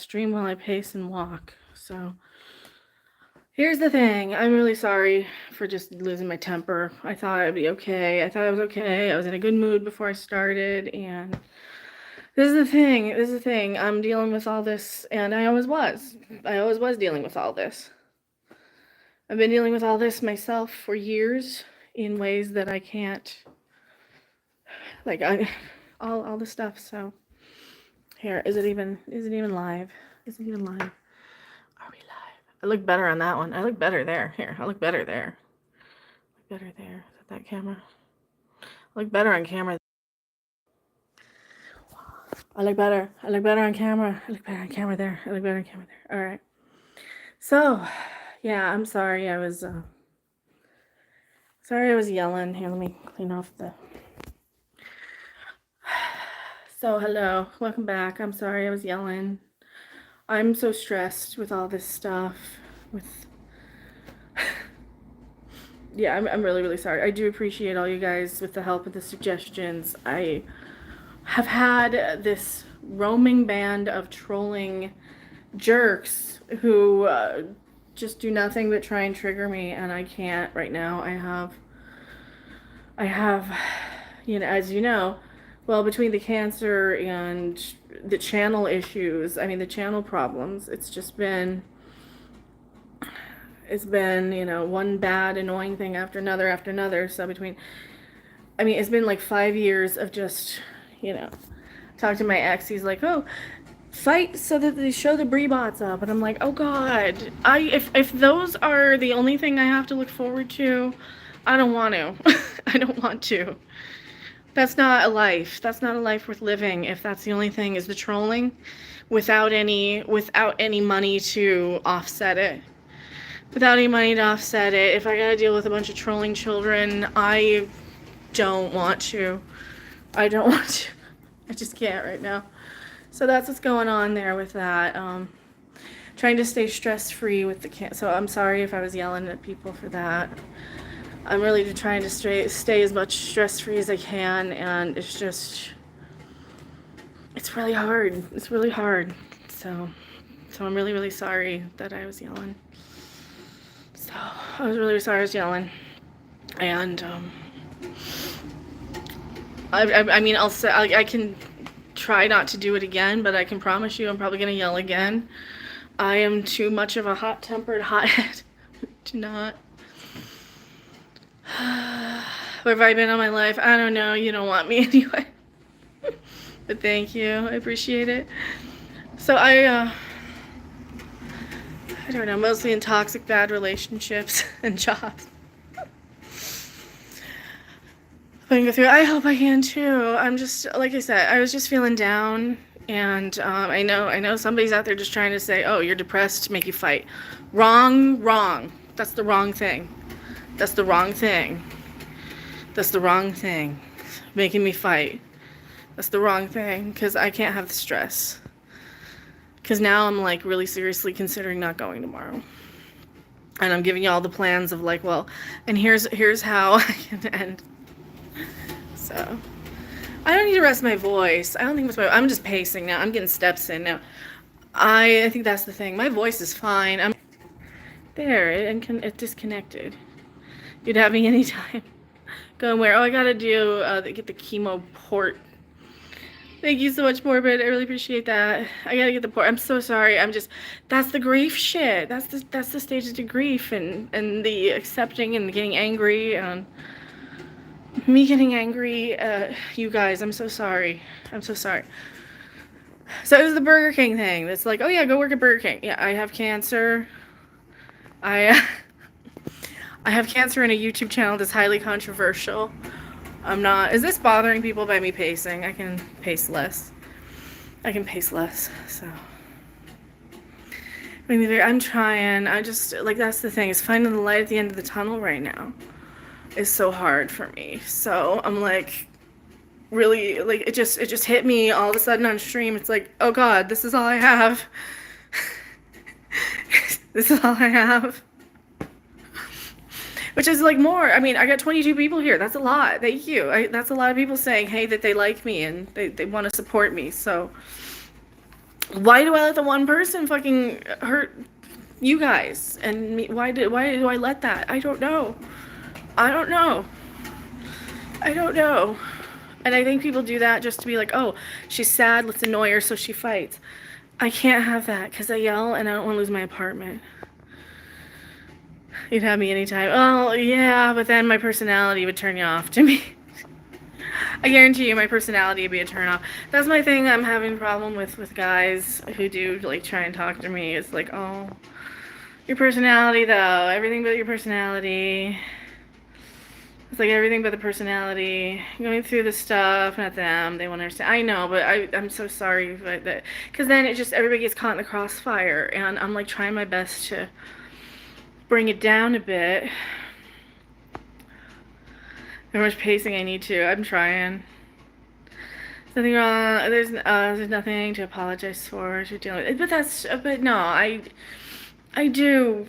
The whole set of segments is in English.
stream while I pace and walk. So here's the thing. I'm really sorry for just losing my temper. I thought I'd be okay. I thought I was okay. I was in a good mood before I started, and this is the thing. This is the thing. I'm dealing with all this, and I always was. I always was dealing with all this. I've been dealing with all this myself for years in ways that I can't, like, all the stuff. So here, is it even live? Is it even live? Are we live? I look better on that one. I look better there. Here, I look better there. I look better there. Is that camera? I look better on camera. I look better. I look better on camera. I look better on camera there. I look better on camera there. All right. So, yeah, I'm sorry. I was yelling. Here, let me clean off the. So, hello. Welcome back. I'm sorry I was yelling. I'm so stressed with all this stuff. Yeah, I'm really, really sorry. I do appreciate all you guys with the help and the suggestions. I have had this roaming band of trolling jerks who just do nothing but try and trigger me, and I can't right now. I have, as you know, well, between the cancer and the channel issues, I mean, the channel problems, it's been, one bad, annoying thing after another. So it's been like 5 years of just, talk to my ex. He's like, oh, fight so that they show the Bree-bots up. And I'm like, oh God, if those are the only thing I have to look forward to, I don't want to. I don't want to. That's not a life. That's not a life worth living if that's the only thing is the trolling without any money to offset it. Without any money to offset it, if I gotta deal with a bunch of trolling children, I don't want to. I just can't right now. So that's what's going on there with that. Trying to stay stress-free with the so I'm sorry if I was yelling at people for that. I'm really trying to stay as much stress-free as I can, and it's really hard. It's really hard. So I'm really, really sorry that I was yelling. So I was really sorry I was yelling. And I can try not to do it again, but I can promise you I'm probably going to yell again. I am too much of a hot-tempered hothead to not. Where have I been all my life? I don't know. You don't want me anyway. But thank you. I appreciate it. So I don't know, mostly in toxic, bad relationships and jobs. I hope I can too. I'm just, like I said, I was just feeling down, and I know somebody's out there just trying to say, oh, you're depressed to make you fight. Wrong. That's the wrong thing. That's the wrong thing. That's the wrong thing. Making me fight. That's the wrong thing, because I can't have the stress. Because now I'm like really seriously considering not going tomorrow. And I'm giving you all the plans of like, well, and here's how I can end. So I don't need to rest my voice. I don't think I'm just pacing now. I'm getting steps in now. I think that's the thing. My voice is fine. I'm there, it disconnected. You'd have me anytime. Going where? Oh, I gotta do get the chemo port. Thank you so much, Morbid. I really appreciate that. I gotta get the port. I'm so sorry. That's the grief shit. That's the stages of grief and the accepting and getting angry and me getting angry. You guys, I'm so sorry. I'm so sorry. So it was the Burger King thing. It's like, oh yeah, go work at Burger King. Yeah, I have cancer. I have cancer in a YouTube channel that's highly controversial. I'm not. Is this bothering people by me pacing? I can pace less. So. I'm trying. I just, like, that's the thing, is finding the light at the end of the tunnel right now is so hard for me. So I'm like, really, like, it just hit me all of a sudden on stream. It's like, oh God, this is all I have. This is all I have. Which is like more. I mean, I got 22 people here. That's a lot. Thank you. That's a lot of people saying, hey, that they like me and they want to support me. So Why do I let the one person fucking hurt you guys and me? Why do I let that? I don't know. I don't know. I don't know. And I think people do that just to be like, oh, she's sad, let's annoy her so she fights. I can't have that because I yell and I don't want to lose my apartment. You'd have me anytime. Oh, yeah, but then my personality would turn you off to me. I guarantee you my personality would be a turn off. That's my thing I'm having a problem with guys who do like try and talk to me. It's like, oh, your personality though. Everything but your personality. It's like everything but the personality. Going through the stuff, not them. They won't understand. I know, but I'm so sorry for that. Because then it just, everybody gets caught in the crossfire. And I'm like trying my best to bring it down a bit. How much pacing I need to. I'm trying. There's nothing wrong. There's nothing to apologize for. To deal with. But no, I do.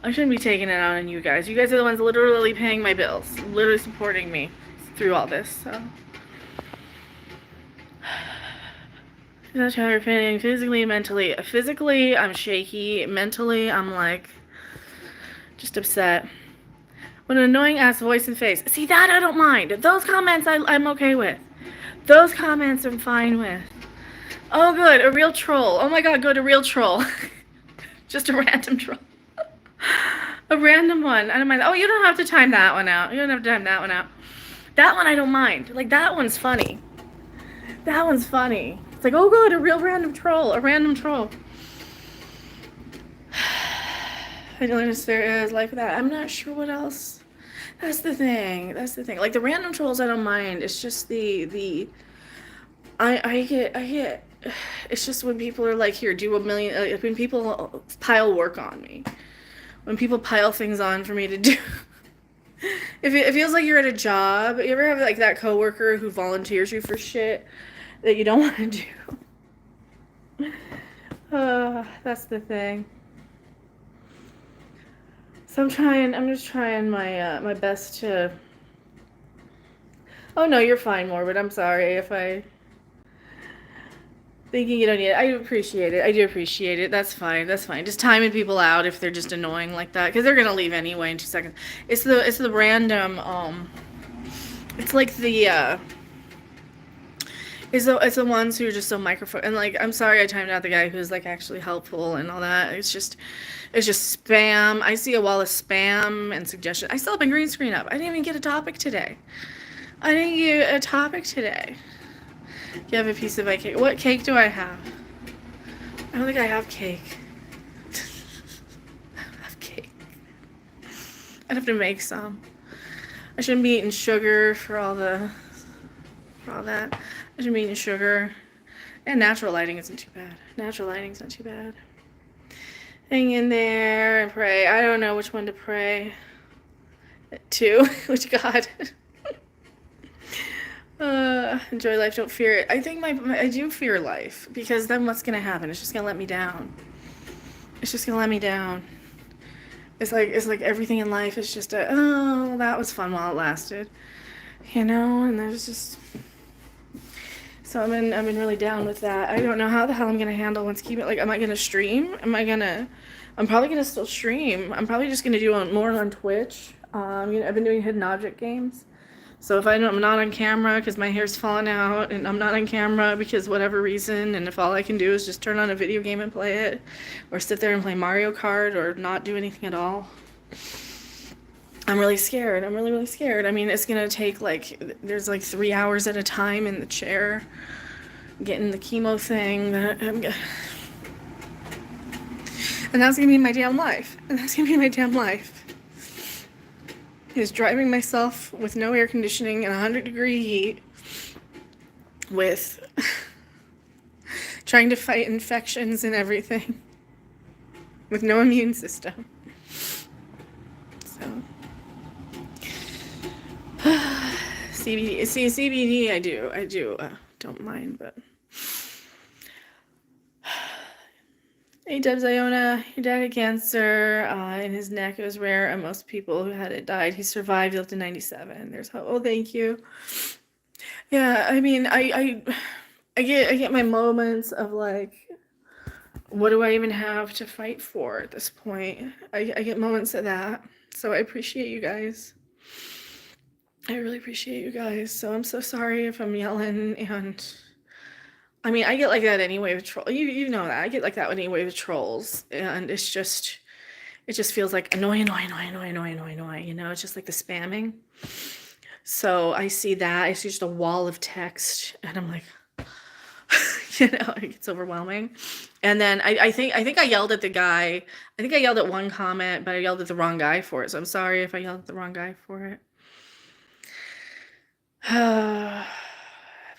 I shouldn't be taking it out on you guys. You guys are the ones literally paying my bills, literally supporting me through all this. So. That's how you're feeling physically and mentally. Physically, I'm shaky. Mentally, I'm like just upset. What an annoying ass voice and face. See, that I don't mind. Those comments I'm okay with. Those comments I'm fine with. Oh, good. A real troll. Oh my god, good. A real troll. Just a random troll. A random one. I don't mind. Oh, you don't have to time that one out. You don't have to time that one out. That one I don't mind. Like, that one's funny. That one's funny. It's like, oh, good. A real random troll. A random troll. I don't understand there is life without. I'm not sure what else. That's the thing. That's the thing. Like the random trolls, I don't mind. It's just I get. It's just when people are like, here, do a million. When people pile work on me, when people pile things on for me to do. If it feels like you're at a job, you ever have like that coworker who volunteers you for shit that you don't want to do? That's the thing. So I'm just trying my best to. Oh no, you're fine, Morbid. I'm sorry if I. Thinking you don't need it. I appreciate it. I do appreciate it. That's fine. That's fine. Just timing people out if they're just annoying like that, because they're gonna leave anyway in 2 seconds. It's the random. It's like the. It's the ones who are just so microphone and like I'm sorry I timed out the guy who's like actually helpful and all that. It's just spam. I see a wall of spam and suggestions. I still have my green screen up. I didn't even get a topic today. I didn't get a topic today. You have a piece of my cake. What cake do I have? I don't think I have cake. I don't have cake. I'd have to make some. I shouldn't be eating sugar for all that. I shouldn't be eating sugar. And natural lighting isn't too bad. Natural lighting's not too bad. Hang in there and pray. I don't know which one to pray to. Which God. Enjoy life, don't fear it. I think I do fear life, because then what's gonna happen? It's just gonna let me down. It's just gonna let me down. It's like everything in life is just oh, that was fun while it lasted, and there's just. So I've been really down with that. I don't know how the hell I'm gonna handle once keep it. Like, am I gonna stream? I'm probably gonna still stream. I'm probably just gonna do more on Twitch. I've been doing hidden object games. So if I'm not on camera because my hair's falling out, and I'm not on camera because whatever reason, and if all I can do is just turn on a video game and play it, or sit there and play Mario Kart, or not do anything at all, I'm really scared. I'm really, really scared. I mean, it's gonna take there's 3 hours at a time in the chair, getting the chemo thing. And that's gonna be my damn life. Is driving myself with no air conditioning and 100-degree heat, with trying to fight infections and everything, with no immune system. So CBD I do don't mind, but hey Debs Iona, your dad had cancer in his neck. It was rare, and most people who had it died. He survived. He lived to 97. There's hope. Oh, thank you. Yeah, I mean, I get my moments of like, what do I even have to fight for at this point? I get moments of that. So I appreciate you guys. I really appreciate you guys. So I'm so sorry if I'm yelling, and I mean, I get like that anyway with trolls. You know that. I get like that anyway with trolls, and it just feels like annoy, you know, it's just like the spamming. So I see that. I see just a wall of text, and I'm like, you know, it gets overwhelming. And then I think I yelled at the guy. I think I yelled at one comment, but I yelled at the wrong guy for it. So I'm sorry if I yelled at the wrong guy for it.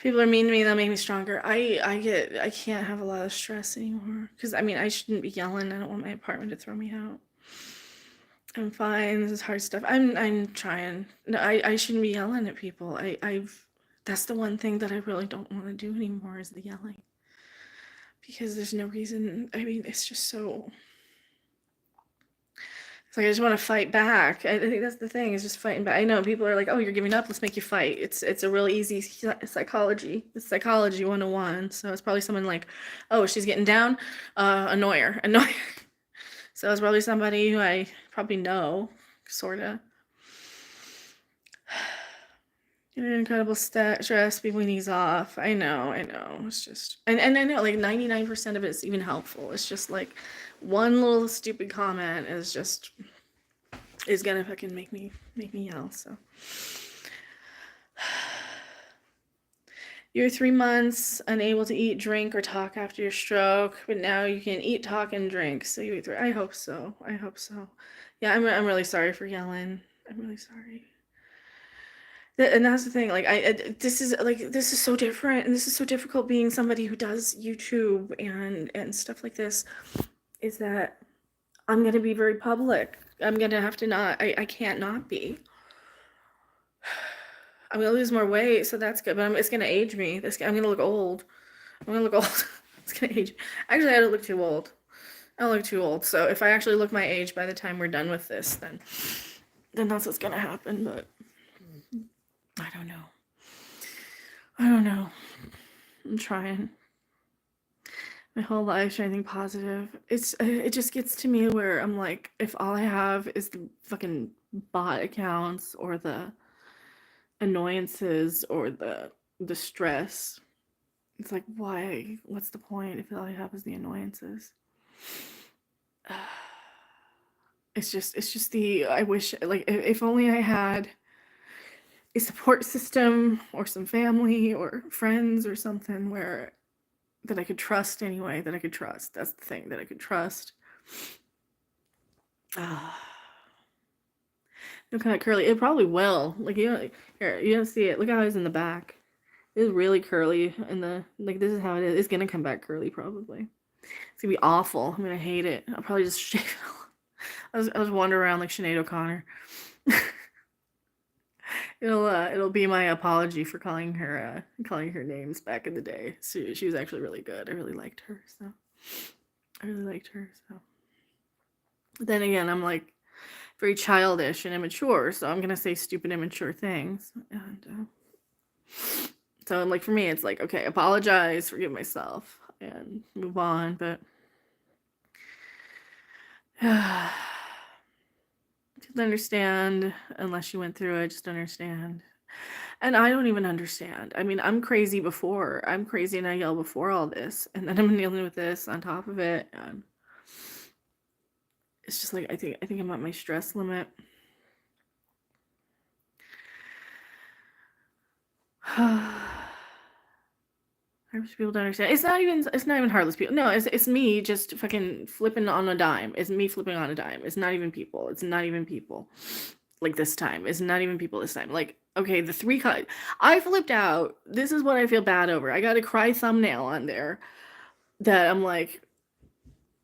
People are mean to me, that make me stronger. I can't have a lot of stress anymore. Because I mean, I shouldn't be yelling. I don't want my apartment to throw me out. I'm fine. This is hard stuff. I'm trying. No, I shouldn't be yelling at people. That's the one thing that I really don't want to do anymore, is the yelling. Because there's no reason. I mean, it's just so, it's like I just want to fight back. I think that's the thing, is just fighting back. I know people are like, "Oh, you're giving up. Let's make you fight." It's a real easy psychology. It's psychology 101. So it's probably someone like, "Oh, she's getting down. Annoy her. Annoy her." So it's probably somebody who I probably know, sorta. Incredible stress between these off. I know. It's just, and I know like 99% of it's even helpful. It's just like one little stupid comment is gonna fucking make me yell. So you're 3 months unable to eat, drink, or talk after your stroke, but now you can eat, talk, and drink. So you eat I hope so. Yeah, I'm really sorry for yelling. I'm really sorry. And that's the thing, like this is so different, and this is so difficult being somebody who does YouTube and stuff like this, is that I'm gonna be very public. I'm gonna have to not, I can't not be. I'm gonna lose more weight, so that's good, but it's gonna age me. I'm gonna look old. It's gonna age. Actually, I don't look too old. I don't look too old. So if I actually look my age by the time we're done with this, then that's what's gonna happen. But I don't know. I'm trying. My whole life trying to think positive. It just gets to me where I'm like, if all I have is the fucking bot accounts or the annoyances or the stress, it's like, why? What's the point if all I have is the annoyances? It's just I wish, like, if only I had a support system or some family or friends or something where that I could trust anyway, that I could trust. That's the thing, that I could trust. Look kind of curly. It probably will. Like, here, you don't see it. Look how it's in the back. It's really curly, and like, this is how it is. It's gonna come back curly probably. It's gonna be awful. I'm gonna hate it. I'll probably just shave it. I'll just wander around like Sinead O'Connor. It'll be my apology for calling her names back in the day. So she was actually really good. I really liked her. So But then again, I'm like very childish and immature, so I'm gonna say stupid, immature things. And so, like, for me, it's like, okay, apologize, forgive myself, and move on. But just understand, unless you went through it, just understand. And I don't even understand. I mean, I'm crazy and I yell before all this, and then I'm dealing with this on top of it, and it's just like, I think I'm at my stress limit. I wish people don't understand. It's not even heartless people. No, it's me just fucking flipping on a dime. It's me flipping on a dime. It's not even people. Like, this time. It's not even people this time. Like, okay, I flipped out. This is what I feel bad over. I got a cry thumbnail on there that I'm like,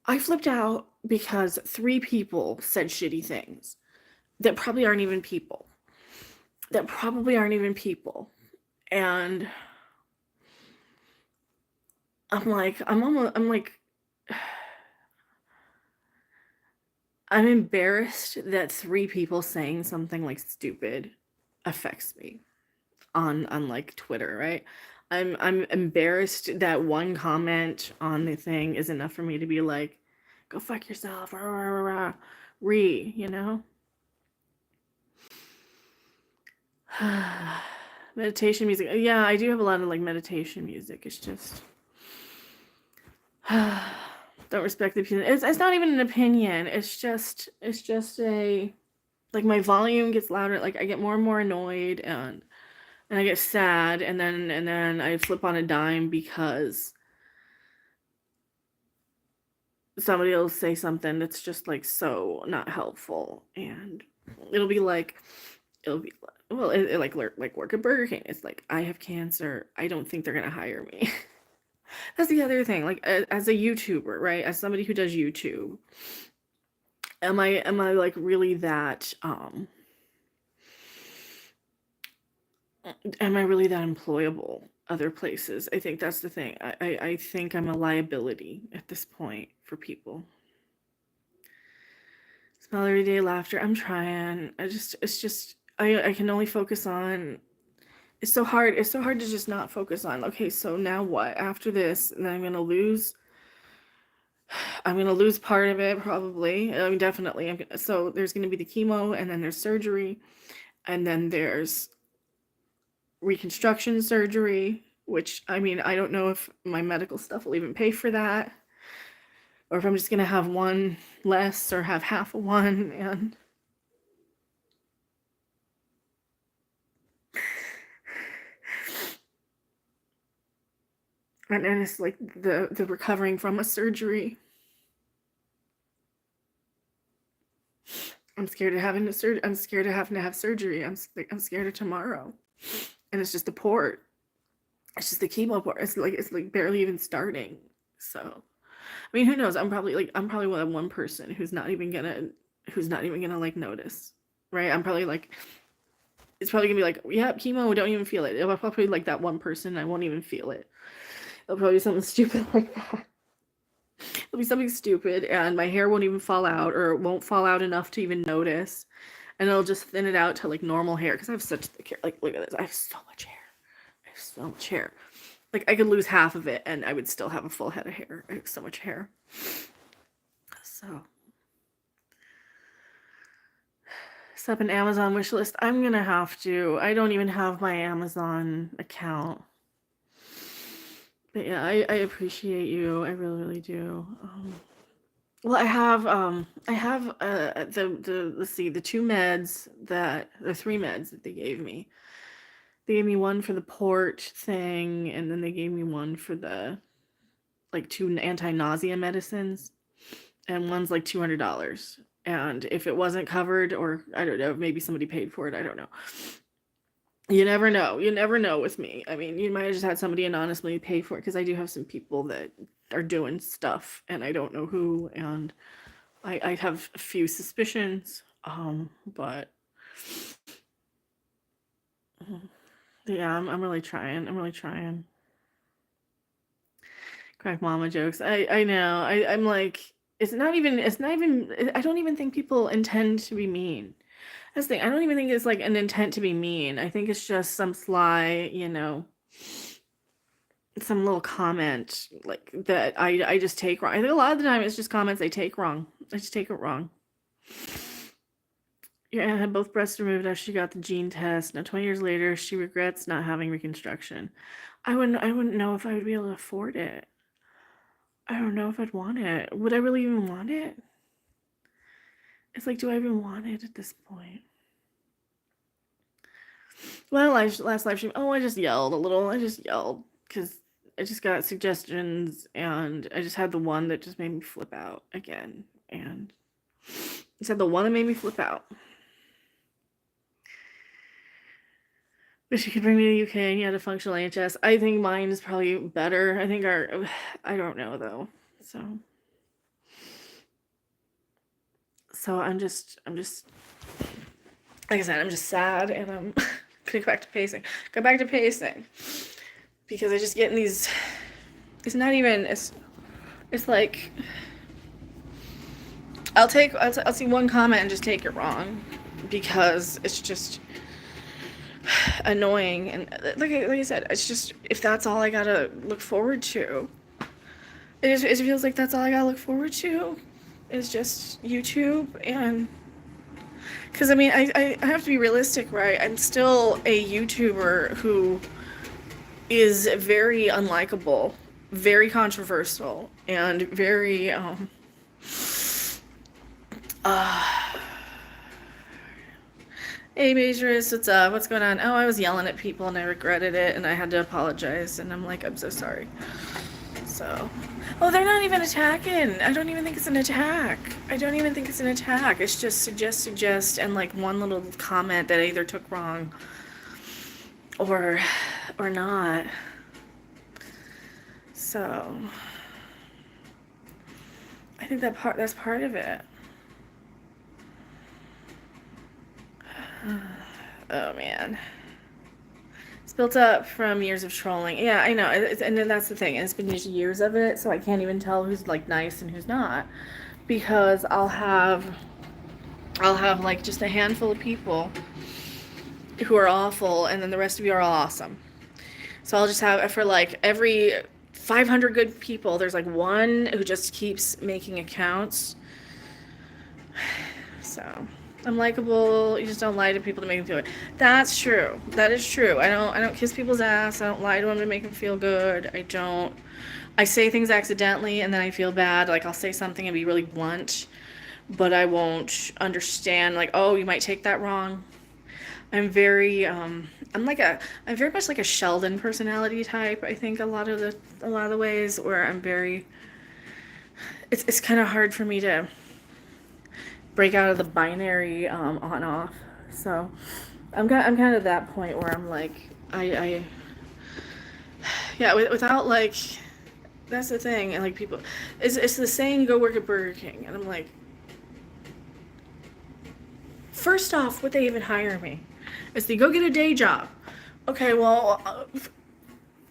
I flipped out because 3 people said shitty things that probably aren't even people. And I'm like, I'm embarrassed that 3 people saying something like stupid affects me on like Twitter, right? I'm embarrassed that one comment on the thing is enough for me to be like, go fuck yourself, rah, rah, rah, rah, you know? Meditation music. Yeah, I do have a lot of like meditation music. It's just don't respect the opinion. It's not even an opinion. It's just a like my volume gets louder. Like I get more and more annoyed and I get sad and then I flip on a dime because somebody will say something that's just like so not helpful, and it'll be like well, like work at Burger King. It's like, I have cancer. I don't think they're gonna hire me. That's the other thing. Like as a YouTuber, right? As somebody who does YouTube, am I like really that am I really that employable other places? I think that's the thing. I think I'm a liability at this point for people. Smile everyday laughter. I'm trying. It's just I can only focus on. It's so hard to just not focus on, okay, so now what after this? And then I'm gonna lose part of it, probably. I mean, definitely. So there's gonna be the chemo, and then there's surgery, and then there's reconstruction surgery, which, I mean, I don't know if my medical stuff will even pay for that, or if I'm just gonna have one less or have half of one. And then it's like the recovering from a surgery. I'm scared of having to I'm scared of having to have surgery. I'm scared of tomorrow. And it's just the port. It's just the chemo port. It's like barely even starting. So, I mean, who knows? I'm probably one person who's not even gonna like notice, right? I'm probably like, it's probably gonna be like, yeah, chemo, don't even feel it. It'll probably like that one person, I won't even feel it. It'll probably be something stupid like that. It'll be something stupid, and my hair won't even fall out, or it won't fall out enough to even notice, and it'll just thin it out to like normal hair, because I have such thick hair. Like, look at this. I have so much hair. Like, I could lose half of it, and I would still have a full head of hair. I have so much hair. So, set up an Amazon wish list. I'm gonna have to. I don't even have my Amazon account. But yeah, I appreciate you. I really, really do. Well, I have let's see, the three meds that they gave me. They gave me one for the port thing, and then they gave me one for the like 2 anti-nausea medicines, and one's like $200. And if it wasn't covered, or I don't know, maybe somebody paid for it, I don't know. You never know with me. I mean, you might have just had somebody anonymously pay for it, because I do have some people that are doing stuff and I don't know who, and I have a few suspicions, but yeah, I'm really trying. Crack mama jokes. I know. I'm like, it's not even, I don't even think people intend to be mean. That's the thing. I don't even think it's like an intent to be mean. I think it's just some sly, some little comment like that I just take wrong. I think a lot of the time it's just comments I take wrong. I just take it wrong. Your aunt had both breasts removed after she got the gene test. Now 20 years later, she regrets not having reconstruction. I wouldn't know if I would be able to afford it. I don't know if I'd want it. Would I really even want it? It's like, do I even want it at this point? Well, last live stream, I just yelled a little. I just yelled because I just got suggestions, and I just had the one that just made me flip out again. And I said the one that made me flip out. Wish you could bring me to the UK and you had a functional AHS. I think mine is probably better. I think I don't know though. So I'm just, like I said, I'm just sad, and I'm gonna go back to pacing. Because I just get in these, it's not even, it's like, I'll see one comment and just take it wrong, because it's just, annoying. And like I said, it's just, if that's all I gotta look forward to, it feels like that's all I gotta look forward to is just YouTube. And because I mean, I have to be realistic, right? I'm still a YouTuber who is very unlikable, very controversial, and very hey Beatrice, what's up? What's going on? Oh, I was yelling at people and I regretted it and I had to apologize, and I'm like, I'm so sorry. So, oh, they're not even attacking. I don't even think it's an attack. I don't even think it's an attack. It's just suggest, and like one little comment that I either took wrong or not. So, I think that's part of it. Oh man. It's built up from years of trolling. Yeah, I know. And then that's the thing. It's been just years of it, so I can't even tell who's like nice and who's not, because I'll have like just a handful of people who are awful, and then the rest of you are all awesome. So I'll just have, for like every 500 good people, there's like one who just keeps making accounts. So I'm likable. You just don't lie to people to make them feel good. That's true. That is true. I don't kiss people's ass. I don't lie to them to make them feel good. I say things accidentally and then I feel bad. Like I'll say something and be really blunt, but I won't understand, like, oh, you might take that wrong. I'm very much like a Sheldon personality type. I think a lot of the ways where I'm very, it's kind of hard for me to break out of the binary on off. So I'm kind of at that point where I'm like, without like, that's the thing. And like people, it's the saying, go work at Burger King, and I'm like, first off, would they even hire me? Is they go get a day job? Okay, well,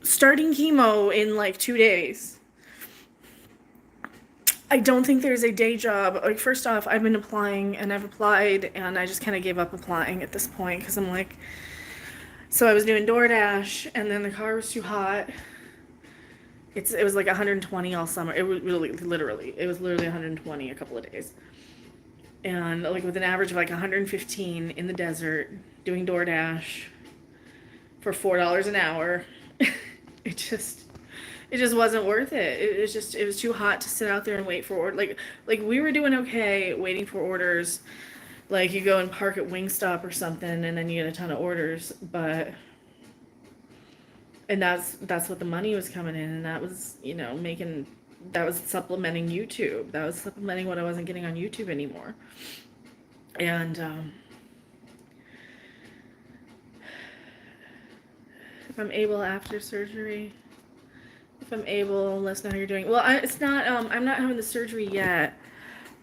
starting chemo in like 2 days. I don't think there's a day job. Like, first off, I've been applying and I've applied and I just kind of gave up applying at this point because I'm like, so I was doing DoorDash and then the car was too hot. It was like 120 all summer. It was literally 120 a couple of days. And like with an average of like 115 in the desert doing DoorDash for $4 an hour. It just wasn't worth it. It was too hot to sit out there and wait for order. Like we were doing okay waiting for orders. Like you go and park at Wingstop or something and then you get a ton of orders, and that's what the money was coming in, and that was, that was supplementing YouTube. That was supplementing what I wasn't getting on YouTube anymore. And if I'm able after surgery, if I'm able, let us know how you're doing. Well, I'm not having the surgery yet.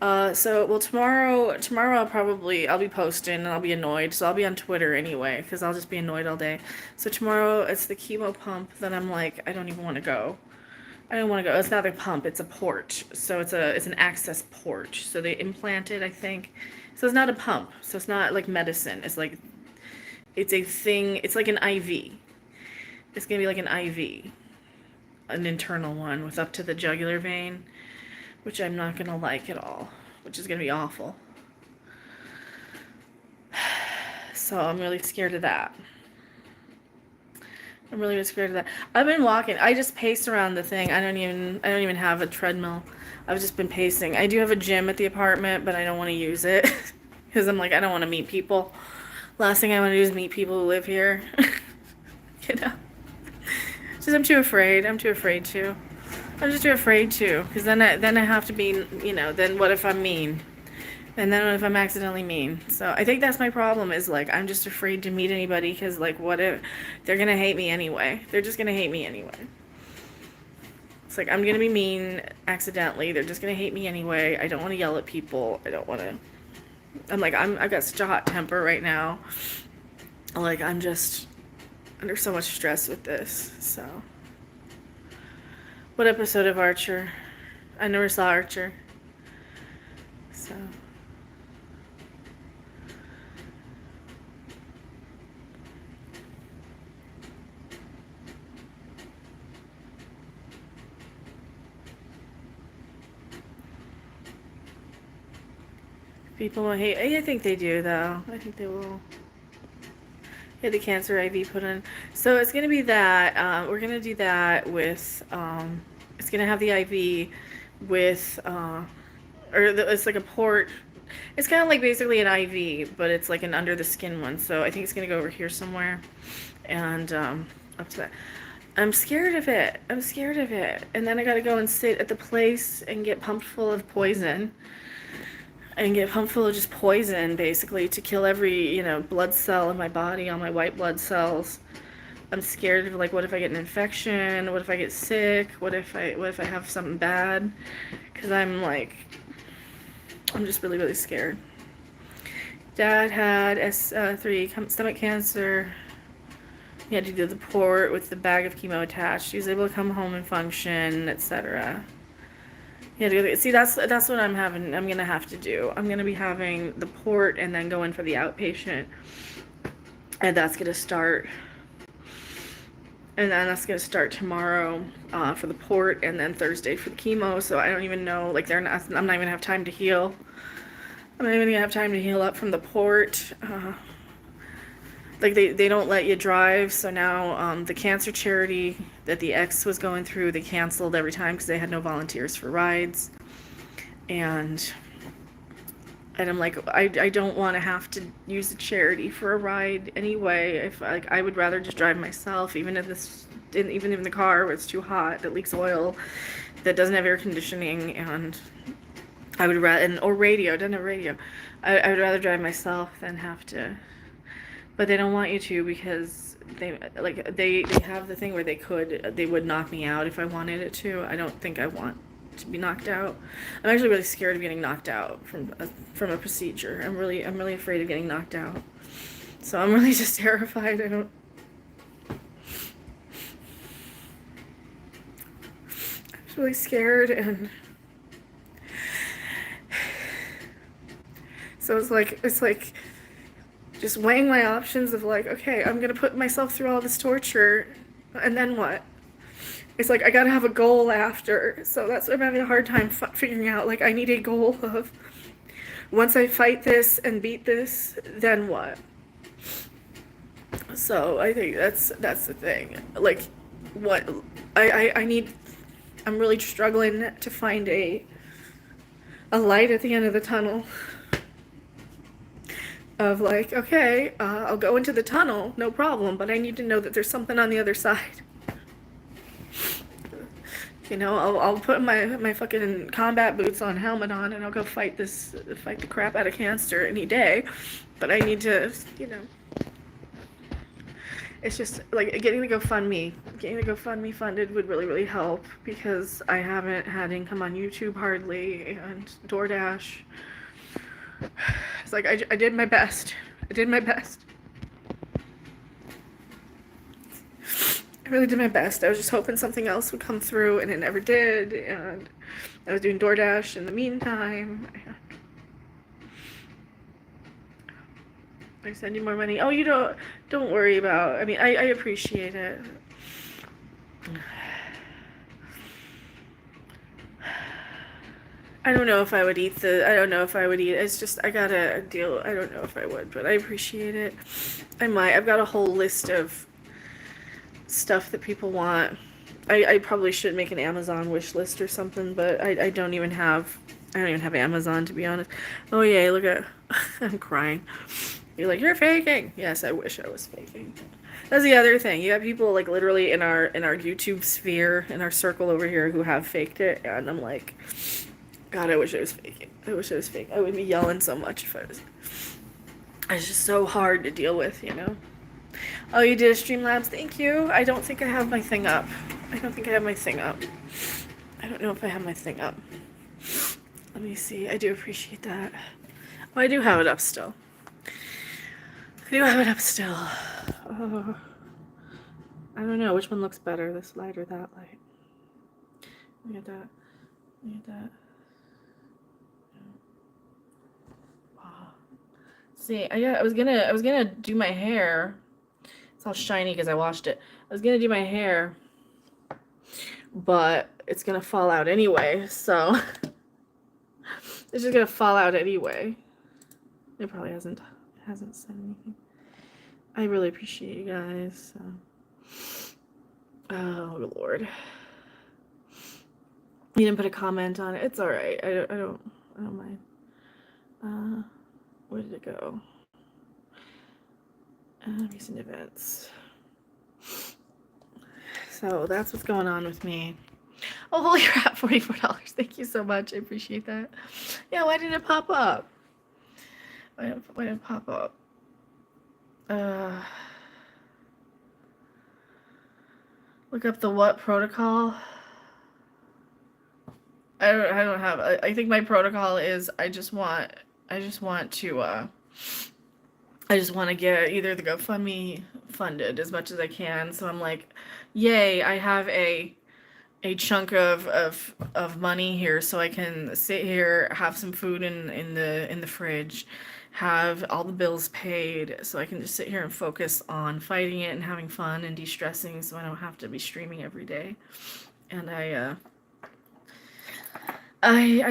Tomorrow I'll be posting and I'll be annoyed. So I'll be on Twitter anyway, because I'll just be annoyed all day. So tomorrow it's the chemo pump that I'm like, I don't even want to go. I don't want to go. It's not a pump, it's a port. So it's an access port. So they implant it, I think. So it's not a pump. So it's not like medicine. It's a thing. It's like an IV. It's going to be like an IV. An internal one with up to the jugular vein, which I'm not going to like at all, which is going to be awful. So I'm really scared of that. I'm really scared of that. I've been walking. I just pace around the thing. I don't even have a treadmill. I've just been pacing. I do have a gym at the apartment, but I don't want to use it because I'm like, I don't want to meet people. Last thing I want to do is meet people who live here. Just I'm too afraid. I'm just too afraid to, because then I have to be, then what if I'm mean? And then what if I'm accidentally mean? So I think that's my problem, is like, I'm just afraid to meet anybody, because like, what if they're going to hate me anyway? They're just going to hate me anyway. It's like, I'm going to be mean accidentally. They're just going to hate me anyway. I don't want to yell at people. I've got such a hot temper right now. Like, I'm just under so much stress with this, so. What episode of Archer? I never saw Archer. So. People will hate. I think they do, though. I think they will. Get the cancer IV put in. So it's gonna be that. We're gonna do that with. It's gonna have the IV with, it's like a port. It's kind of like basically an IV, but it's like an under the skin one. So I think it's gonna go over here somewhere, and up to that. I'm scared of it. I'm scared of it. And then I gotta go and sit at the place and get pumped full of poison. And get pumped full of just poison, basically, to kill every, you know, blood cell in my body, all my white blood cells. I'm scared of, like, what if I get an infection? What if I get sick? What if I have something bad? Because I'm just really, really scared. Dad had S3 stomach cancer. He had to do the port with the bag of chemo attached. He was able to come home and function, etc. Yeah, see, that's what I'm having. I'm gonna have to do. I'm gonna be having the port and then go in for the outpatient, and that's gonna start. And then that's gonna start tomorrow for the port, and then Thursday for the chemo. So I don't even know. Like I'm not even gonna have time to heal. I'm not even gonna have time to heal up from the port. Like they don't let you drive, so now the cancer charity that the ex was going through, they canceled every time because they had no volunteers for rides. And I'm like, I don't want to have to use a charity for a ride anyway. If I would rather just drive myself, even in the car where it's too hot, that leaks oil, that doesn't have air conditioning, and I would rather, or radio, doesn't have radio. I would rather drive myself than have to. But they don't want you to, because they have the thing where they would knock me out if I wanted it to. I don't think I want to be knocked out. I'm actually really scared of getting knocked out from a procedure. I'm really afraid of getting knocked out. So I'm really just terrified. I'm just really scared, and so it's like just weighing my options of like, okay, I'm gonna put myself through all this torture, and then what? It's like I gotta have a goal after. So that's what I'm having a hard time figuring out. Like, I need a goal of, once I fight this and beat this, then what? So I think that's the thing. Like, what I need. I'm really struggling to find a light at the end of the tunnel. Of like, okay, I'll go into the tunnel, no problem, but I need to know that there's something on the other side. You know, I'll put my fucking combat boots on, helmet on, and I'll go fight the crap out of cancer any day. But I need to, you know, it's just like getting the GoFundMe funded would really, really help, because I haven't had income on YouTube hardly, and DoorDash. It's like I did my best. I did my best. I really did my best. I was just hoping something else would come through, and it never did. And I was doing DoorDash in the meantime. I send you more money. Oh, you don't worry about. I mean, I appreciate it. I don't know if I would eat it's just, I gotta deal. I don't know if I would, but I appreciate it. I might. I've got a whole list of stuff that people want. I probably should make an Amazon wish list or something, but I don't even have Amazon, to be honest. Oh yeah, look at, I'm crying. You're like, you're faking. Yes, I wish I was faking. That's the other thing. You have people like literally in our YouTube sphere, in our circle over here, who have faked it, and I'm like, God, I wish I was faking. I wish I was fake. I would be yelling so much if I was. It's just so hard to deal with, you know? Oh, you did a Streamlabs? Thank you. I don't think I have my thing up. I don't know if I have my thing up. Let me see. I do appreciate that. Oh, I do have it up still. Oh. I don't know. Which one looks better, this light or that light? Look at that. See, I was gonna do my hair. It's all shiny because I washed it. I was gonna do my hair, but it's gonna fall out anyway. So it's just gonna fall out anyway. It probably hasn't said anything. I really appreciate you guys. Oh Lord. You didn't put a comment on it. It's all right. I don't mind. Where did it go? Recent events. So that's what's going on with me. Oh, holy crap, $44. Thank you so much. I appreciate that. Yeah, why didn't it pop up? Why didn't it pop up? Look up the what protocol? I don't have. I think my protocol is I just want to get either the GoFundMe funded as much as I can. So I'm like, yay, I have a chunk of money here, so I can sit here, have some food in the fridge, have all the bills paid, so I can just sit here and focus on fighting it and having fun and de-stressing, so I don't have to be streaming every day. And I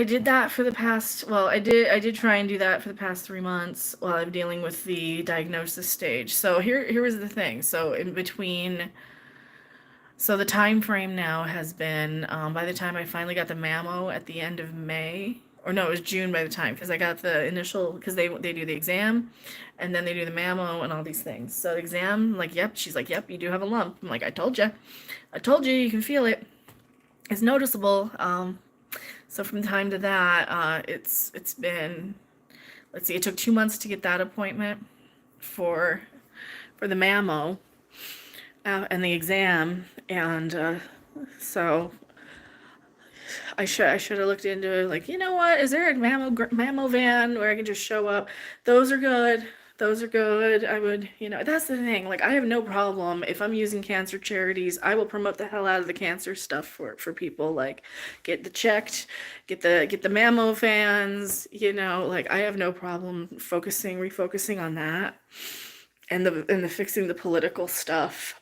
did that for the past, well, I did try and do that for the past 3 months while I'm dealing with the diagnosis stage. So here was the thing. So in between, so the time frame now has been, by the time I finally got the mammo at the end of May, or no, it was June by the time, because I got the initial, because they do the exam, and then they do the mammo and all these things. So the exam, I'm like, yep, she's like, yep, you do have a lump. I'm like, I told you, you can feel it. It's noticeable. So from time to that, it's been, let's see, it took 2 months to get that appointment for the mammo and the exam, and so I should have looked into it. Like, you know what? Is there a mammo van where I can just show up? Those are good. I would, that's the thing. Like, I have no problem if I'm using cancer charities. I will promote the hell out of the cancer stuff for people. Like, get the mammo vans. Like, I have no problem refocusing on that, and the fixing the political stuff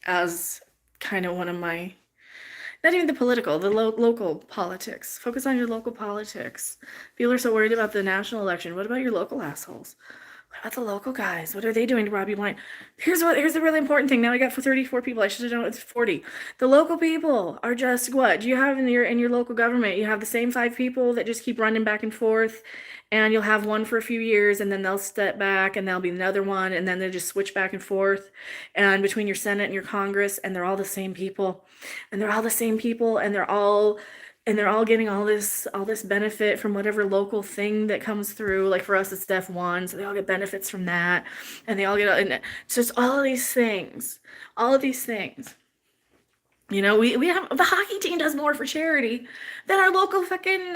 as kind of one of my. Not even the political, the local politics. Focus on your local politics. People are so worried about the national election. What about your local assholes? What about the local guys? What are they doing to rob you blind? Here's the really important thing. Now I got 34 people. I should have known it's 40. The local people are just what? Do you have in your local government? You have the same 5 people that just keep running back and forth, and you'll have one for a few years, and then they'll step back, and there'll be another one, and then they just switch back and forth, and between your Senate and your Congress, and they're all the same people, and they're all getting all this benefit from whatever local thing that comes through. Like for us, it's Step 1, so they all get benefits from that, and they all get, and it's just all of these things. We have, the hockey team does more for charity than our local fucking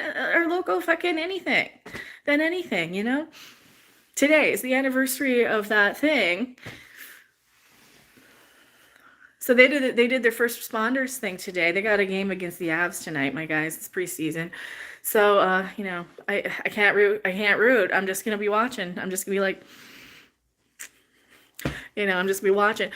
anything, Today is the anniversary of that thing. So they did their first responders thing today. They got a game against the Avs tonight, my guys. It's preseason. So I can't root. I'm just gonna be watching. I'm just gonna be like, I'm just gonna be watching.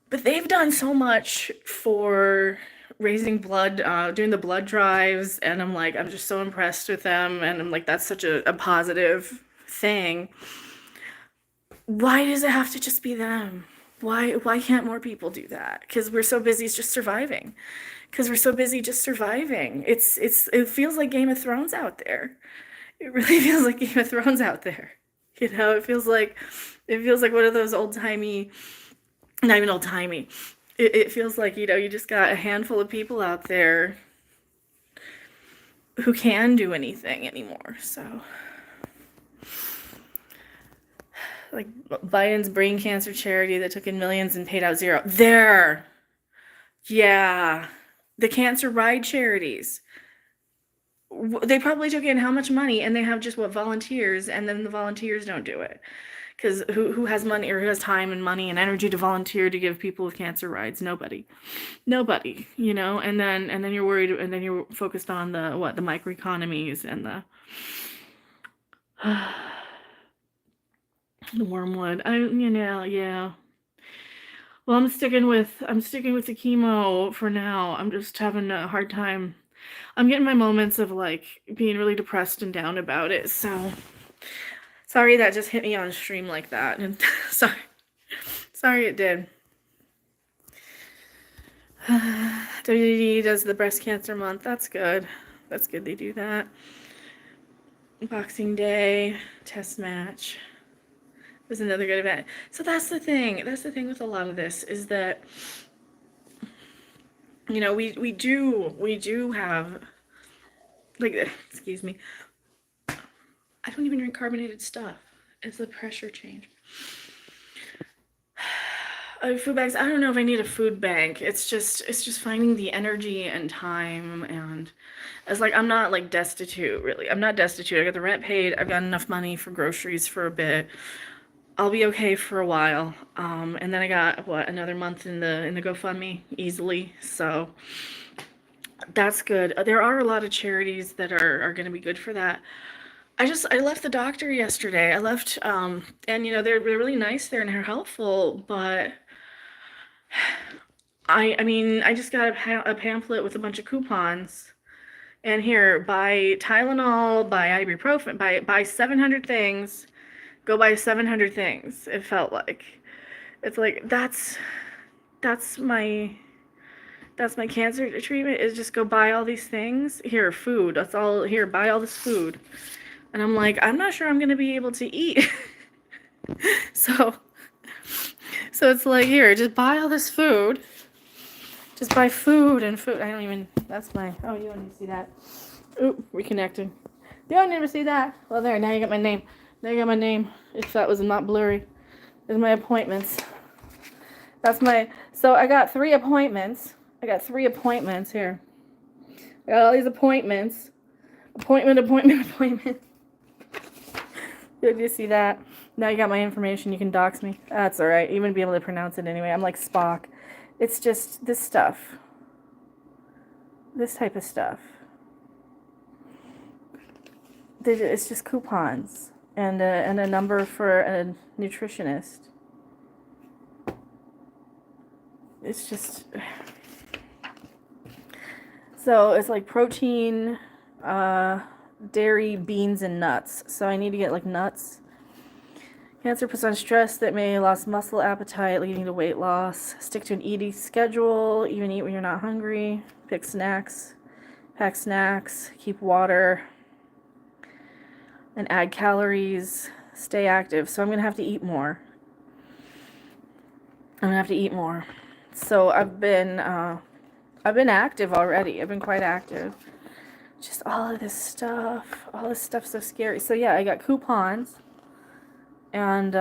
But they've done so much for raising blood, doing the blood drives, and I'm just so impressed with them, and I'm like, that's such a positive thing. Why does it have to just be them? Why can't more people do that? Because we're so busy just surviving. It feels like Game of Thrones out there. It really feels like Game of Thrones out there. It feels like one of those old-timey, not even old-timey. It feels like, you just got a handful of people out there who can do anything anymore. So, like Biden's brain cancer charity that took in millions and paid out zero. Yeah. The cancer ride charities. They probably took in how much money, and they have just volunteers, and then the volunteers don't do it. Because who has money, or who has time and money and energy to volunteer to give people with cancer rides? Nobody, and then you're worried, and then you're focused on the microeconomies and the wormwood. Yeah. Well, I'm sticking with the chemo for now. I'm just having a hard time. I'm getting my moments of being really depressed and down about it. So Sorry that just hit me on stream like that. And sorry it did. WD does the breast cancer month. That's good. That's good they do that. Boxing Day, test match. It was another good event. So that's the thing. That's the thing with a lot of this is that, you know, we do have, like, excuse me. I don't even drink carbonated stuff. It's the pressure change. Food bags. I don't know if I need a food bank. It's just finding the energy and time, and it's like I'm not like destitute really. I'm not destitute. I got the rent paid. I've got enough money for groceries for a bit. I'll be okay for a while. And then I got another month in the GoFundMe easily. So that's good. There are a lot of charities that are going to be good for that. I left the doctor yesterday. I left, and you know, they're really nice there and they're helpful, but I mean, I just got a pamphlet with a bunch of coupons, and here, buy Tylenol, buy ibuprofen, buy 700 things, go buy 700 things. It felt like, it's like that's my cancer treatment is just go buy all these things. Here, food. That's all. Here, buy all this food. And I'm like, I'm not sure I'm gonna be able to eat. So it's like, here, just buy all this food. Just buy food and food. I don't even, that's my, oh, you don't need to see that. Oop, reconnecting. You don't need to see that. Well, there, now you got my name. Now you got my name, if that was not blurry. There's my appointments. That's my, so I got 3 appointments. I got 3 appointments here. I got all these appointments. Appointment. Did you see that? Now you got my information. You can dox me. That's all right. You wouldn't be able to pronounce it anyway. I'm like Spock. It's just this stuff. This type of stuff. It's just coupons and a number for a nutritionist. It's just, so it's like protein, dairy, beans, and nuts. So I need to get like nuts. Cancer puts on stress that may lose muscle appetite, leading to weight loss. Stick to an eating schedule. Even eat when you're not hungry. Pick snacks. Pack snacks. Keep water. And add calories. Stay active. So I'm going to have to eat more. So I've been active already. I've been quite active. Just all this stuff's so scary. So yeah, I got coupons, and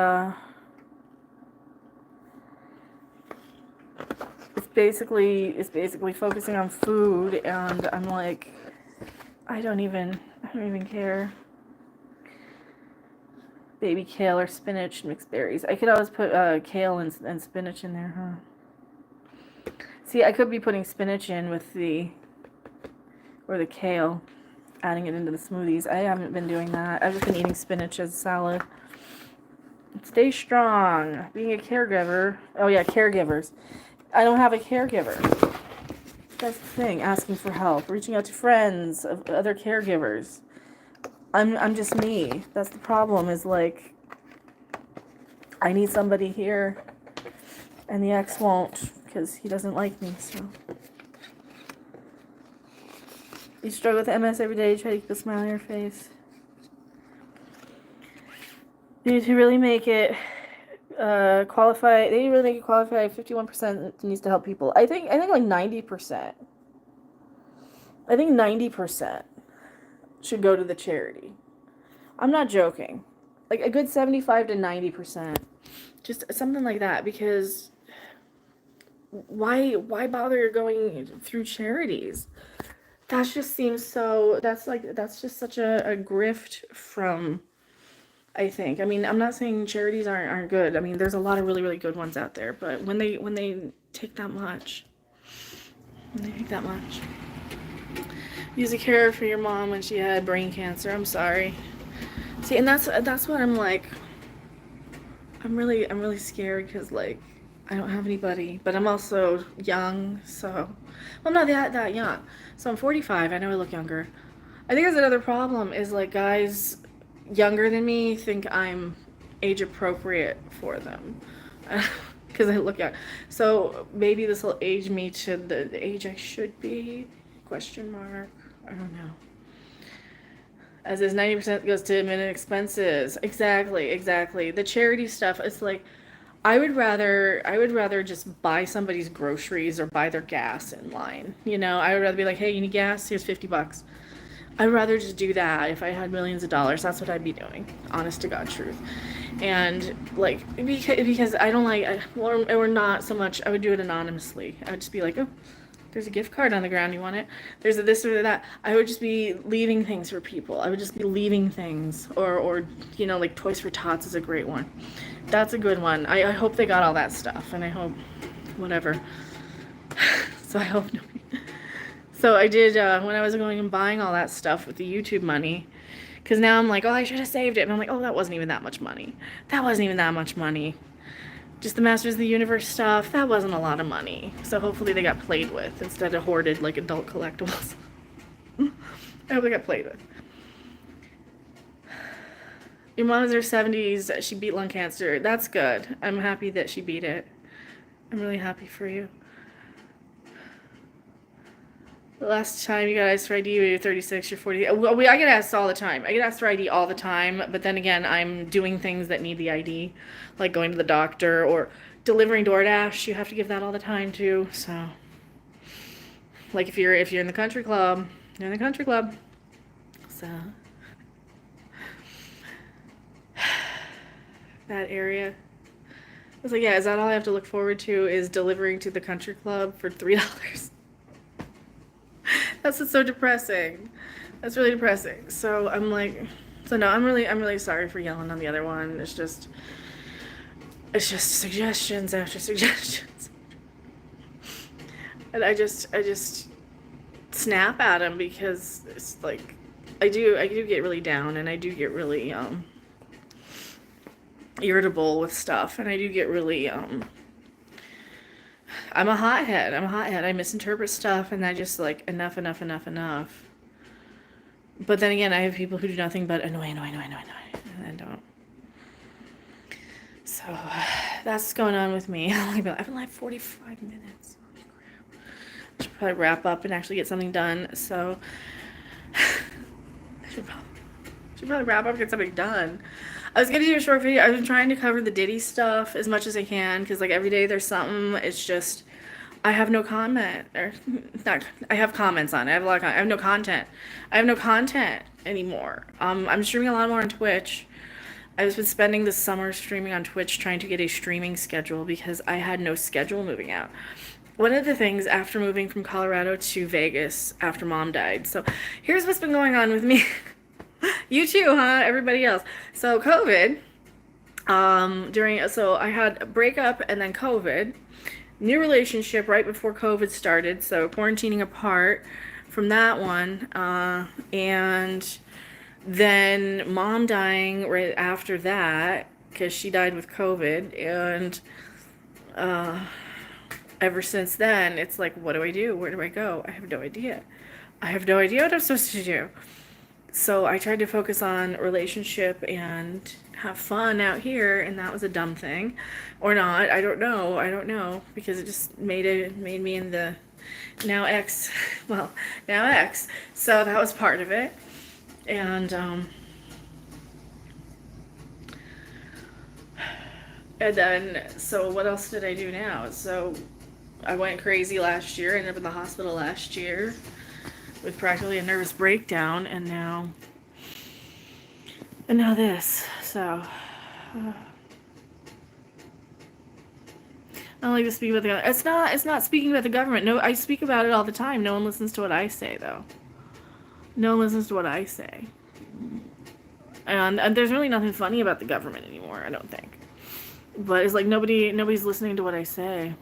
it's basically focusing on food, and I'm like, I don't even care. Baby kale or spinach, mixed berries. I could always put kale and spinach in there, huh? See, I could be putting spinach in with the kale, adding it into the smoothies. I haven't been doing that. I've just been eating spinach as salad. Stay strong. Being a caregiver. Oh yeah, caregivers. I don't have a caregiver. That's the thing. Asking for help, reaching out to friends, of other caregivers. I'm just me. That's the problem. Is like, I need somebody here, and the ex won't because he doesn't like me. So. You struggle with MS every day, you try to keep a smile on your face. You need to really make it qualify. They need to really make it qualify. 51% needs to help people. I think like 90%. I think 90% should go to the charity. I'm not joking. Like a good 75 to 90%. Just something like that, because why bother going through charities? That just seems so, that's just such a grift from, I think. I mean, I'm not saying charities aren't good. I mean, there's a lot of really, really good ones out there, but when they take that much, use a care for your mom when she had brain cancer. I'm sorry. See, and that's what I'm like, I'm really scared, because like, I don't have anybody, but I'm also young, so, well, I'm not that young. So I'm 45, I know I look younger. I think there's another problem is like guys younger than me think I'm age appropriate for them. Because I look young. So maybe this will age me to the age I should be? Question mark. I don't know. As is 90% goes to admin expenses. Exactly. The charity stuff, it's like I would rather just buy somebody's groceries or buy their gas in line. You know, I would rather be like, hey, you need gas? Here's $50. I'd rather just do that. If I had millions of dollars, that's what I'd be doing. Honest to God truth. And like, because I don't like, or not so much, I would do it anonymously. I would just be like, oh, there's a gift card on the ground, you want it? There's a this or that. I would just be leaving things for people. I would just be leaving things. Or you know, like Toys for Tots is a great one. That's a good one. I hope they got all that stuff, and I hope, whatever. So I hope nobody. So I did, when I was going and buying all that stuff with the YouTube money, because now I'm like, oh, I should have saved it. And I'm like, oh, that wasn't even that much money. That wasn't even that much money. Just the Masters of the Universe stuff, that wasn't a lot of money. So hopefully they got played with instead of hoarded like adult collectibles. I hope they got played with. Your mom is in her 70s. She beat lung cancer. That's good. I'm happy that she beat it. I'm really happy for you. The last time you got asked for ID, you're 36, you're 40. Well, I get asked all the time. I get asked for ID all the time, but then again, I'm doing things that need the ID, like going to the doctor or delivering DoorDash. You have to give that all the time too. So, like if you're in the country club, you're in the country club. So, that area. I was like, yeah, is that all I have to look forward to? Is delivering to the country club for $3? That's what's so depressing. That's really depressing. So I'm like, so no, I'm really sorry for yelling on the other one. It's just suggestions after suggestions. And I just snap at him because it's like, I do get really down, and I do get really irritable with stuff, and I do get really I'm a hothead. I misinterpret stuff, and I just like, enough. But then again, I have people who do nothing but annoy, and don't. So that's what's going on with me. I've been like 45 minutes. Holy crap. I should probably wrap up and actually get something done. So I should probably wrap up and get something done. I was gonna do a short video. I've been trying to cover the Diddy stuff as much as I can, because like every day there's something. It's just I have no comment, or not. I have comments on it. I have a lot of. I have no content. I have no content anymore. I'm streaming a lot more on Twitch. I've been spending the summer streaming on Twitch, trying to get a streaming schedule because I had no schedule moving out. One of the things after moving from Colorado to Vegas after Mom died. So here's what's been going on with me. You too, huh? Everybody else. So COVID, so I had a breakup and then COVID, new relationship right before COVID started. So quarantining apart from that one, and then Mom dying right after that because she died with COVID, and ever since then it's like, what do I do? Where do I go? I have no idea. I have no idea what I'm supposed to do. So I tried to focus on relationship and have fun out here, and that was a dumb thing. Or not, I don't know, because it just made me in the now ex, so that was part of it. And then, so what else did I do now? So I went crazy last year, ended up in the hospital last year with practically a nervous breakdown, and now this. So I don't like to speak about the government. It's not speaking about the government. No, I speak about it all the time. No one listens to what I say, though. No one listens to what I say. And there's really nothing funny about the government anymore, I don't think. But it's like nobody's listening to what I say.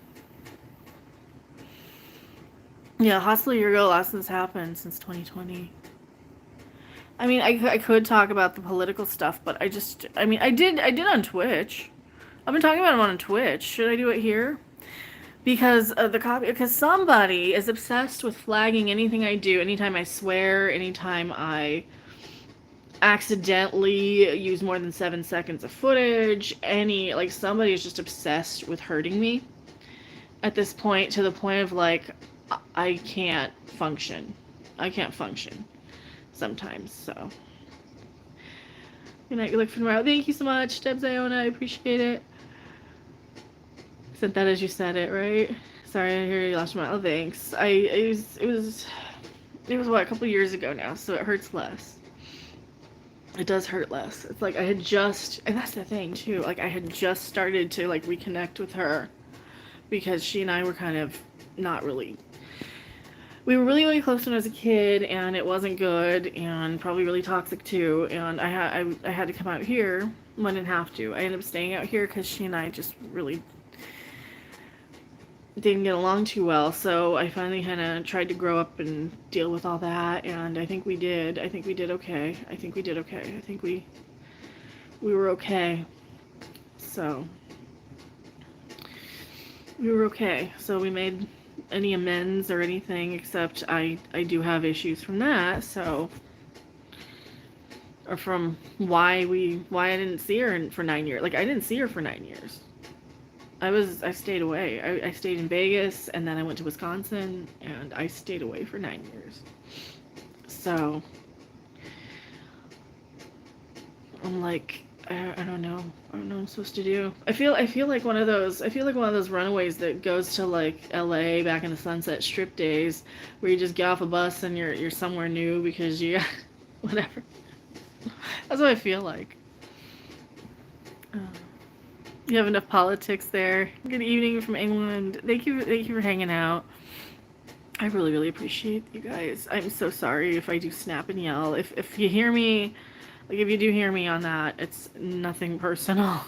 Yeah, hospital a year ago, last this happened since 2020. I mean, I could talk about the political stuff, but I did on Twitch. I've been talking about it on Twitch. Should I do it here? Because because somebody is obsessed with flagging anything I do, anytime I swear, anytime I accidentally use more than 7 seconds of footage. Like somebody is just obsessed with hurting me at this point, to the point of like, I can't function. I can't function sometimes, so. Good night, you look for tomorrow. Thank you so much, Deb Ziona, I appreciate it. Said that as you said it, right? Sorry, I hear you lost my. Oh, thanks. It was what, a couple years ago now, so it hurts less. It does hurt less. It's like I had just, and that's the thing too, like I had just started to like reconnect with her, because she and I were kind of not really, we were really, really close when I was a kid, and it wasn't good, and probably really toxic too, and I had to come out here when I didn't have to. I ended up staying out here because she and I just really didn't get along too well, so I finally kind of tried to grow up and deal with all that, and I think we did. I think we did okay. I think we did okay. I think we were okay. So we were okay. So we made any amends or anything, except I do have issues from that, so, or from why I didn't see her for 9 years. Like I didn't see her for 9 years. I stayed away. I stayed in Vegas, and then I went to Wisconsin, and I stayed away for 9 years. So I'm like, I don't know. I don't know what I'm supposed to do. I feel like one of those runaways that goes to like LA back in the Sunset Strip days, where you just get off a bus and you're somewhere new because you whatever. That's what I feel like. You have enough politics there. Good evening from England. Thank you for hanging out. I really, really appreciate you guys. I'm so sorry if I do snap and yell. If you hear me, like if you do hear me on that, it's nothing personal.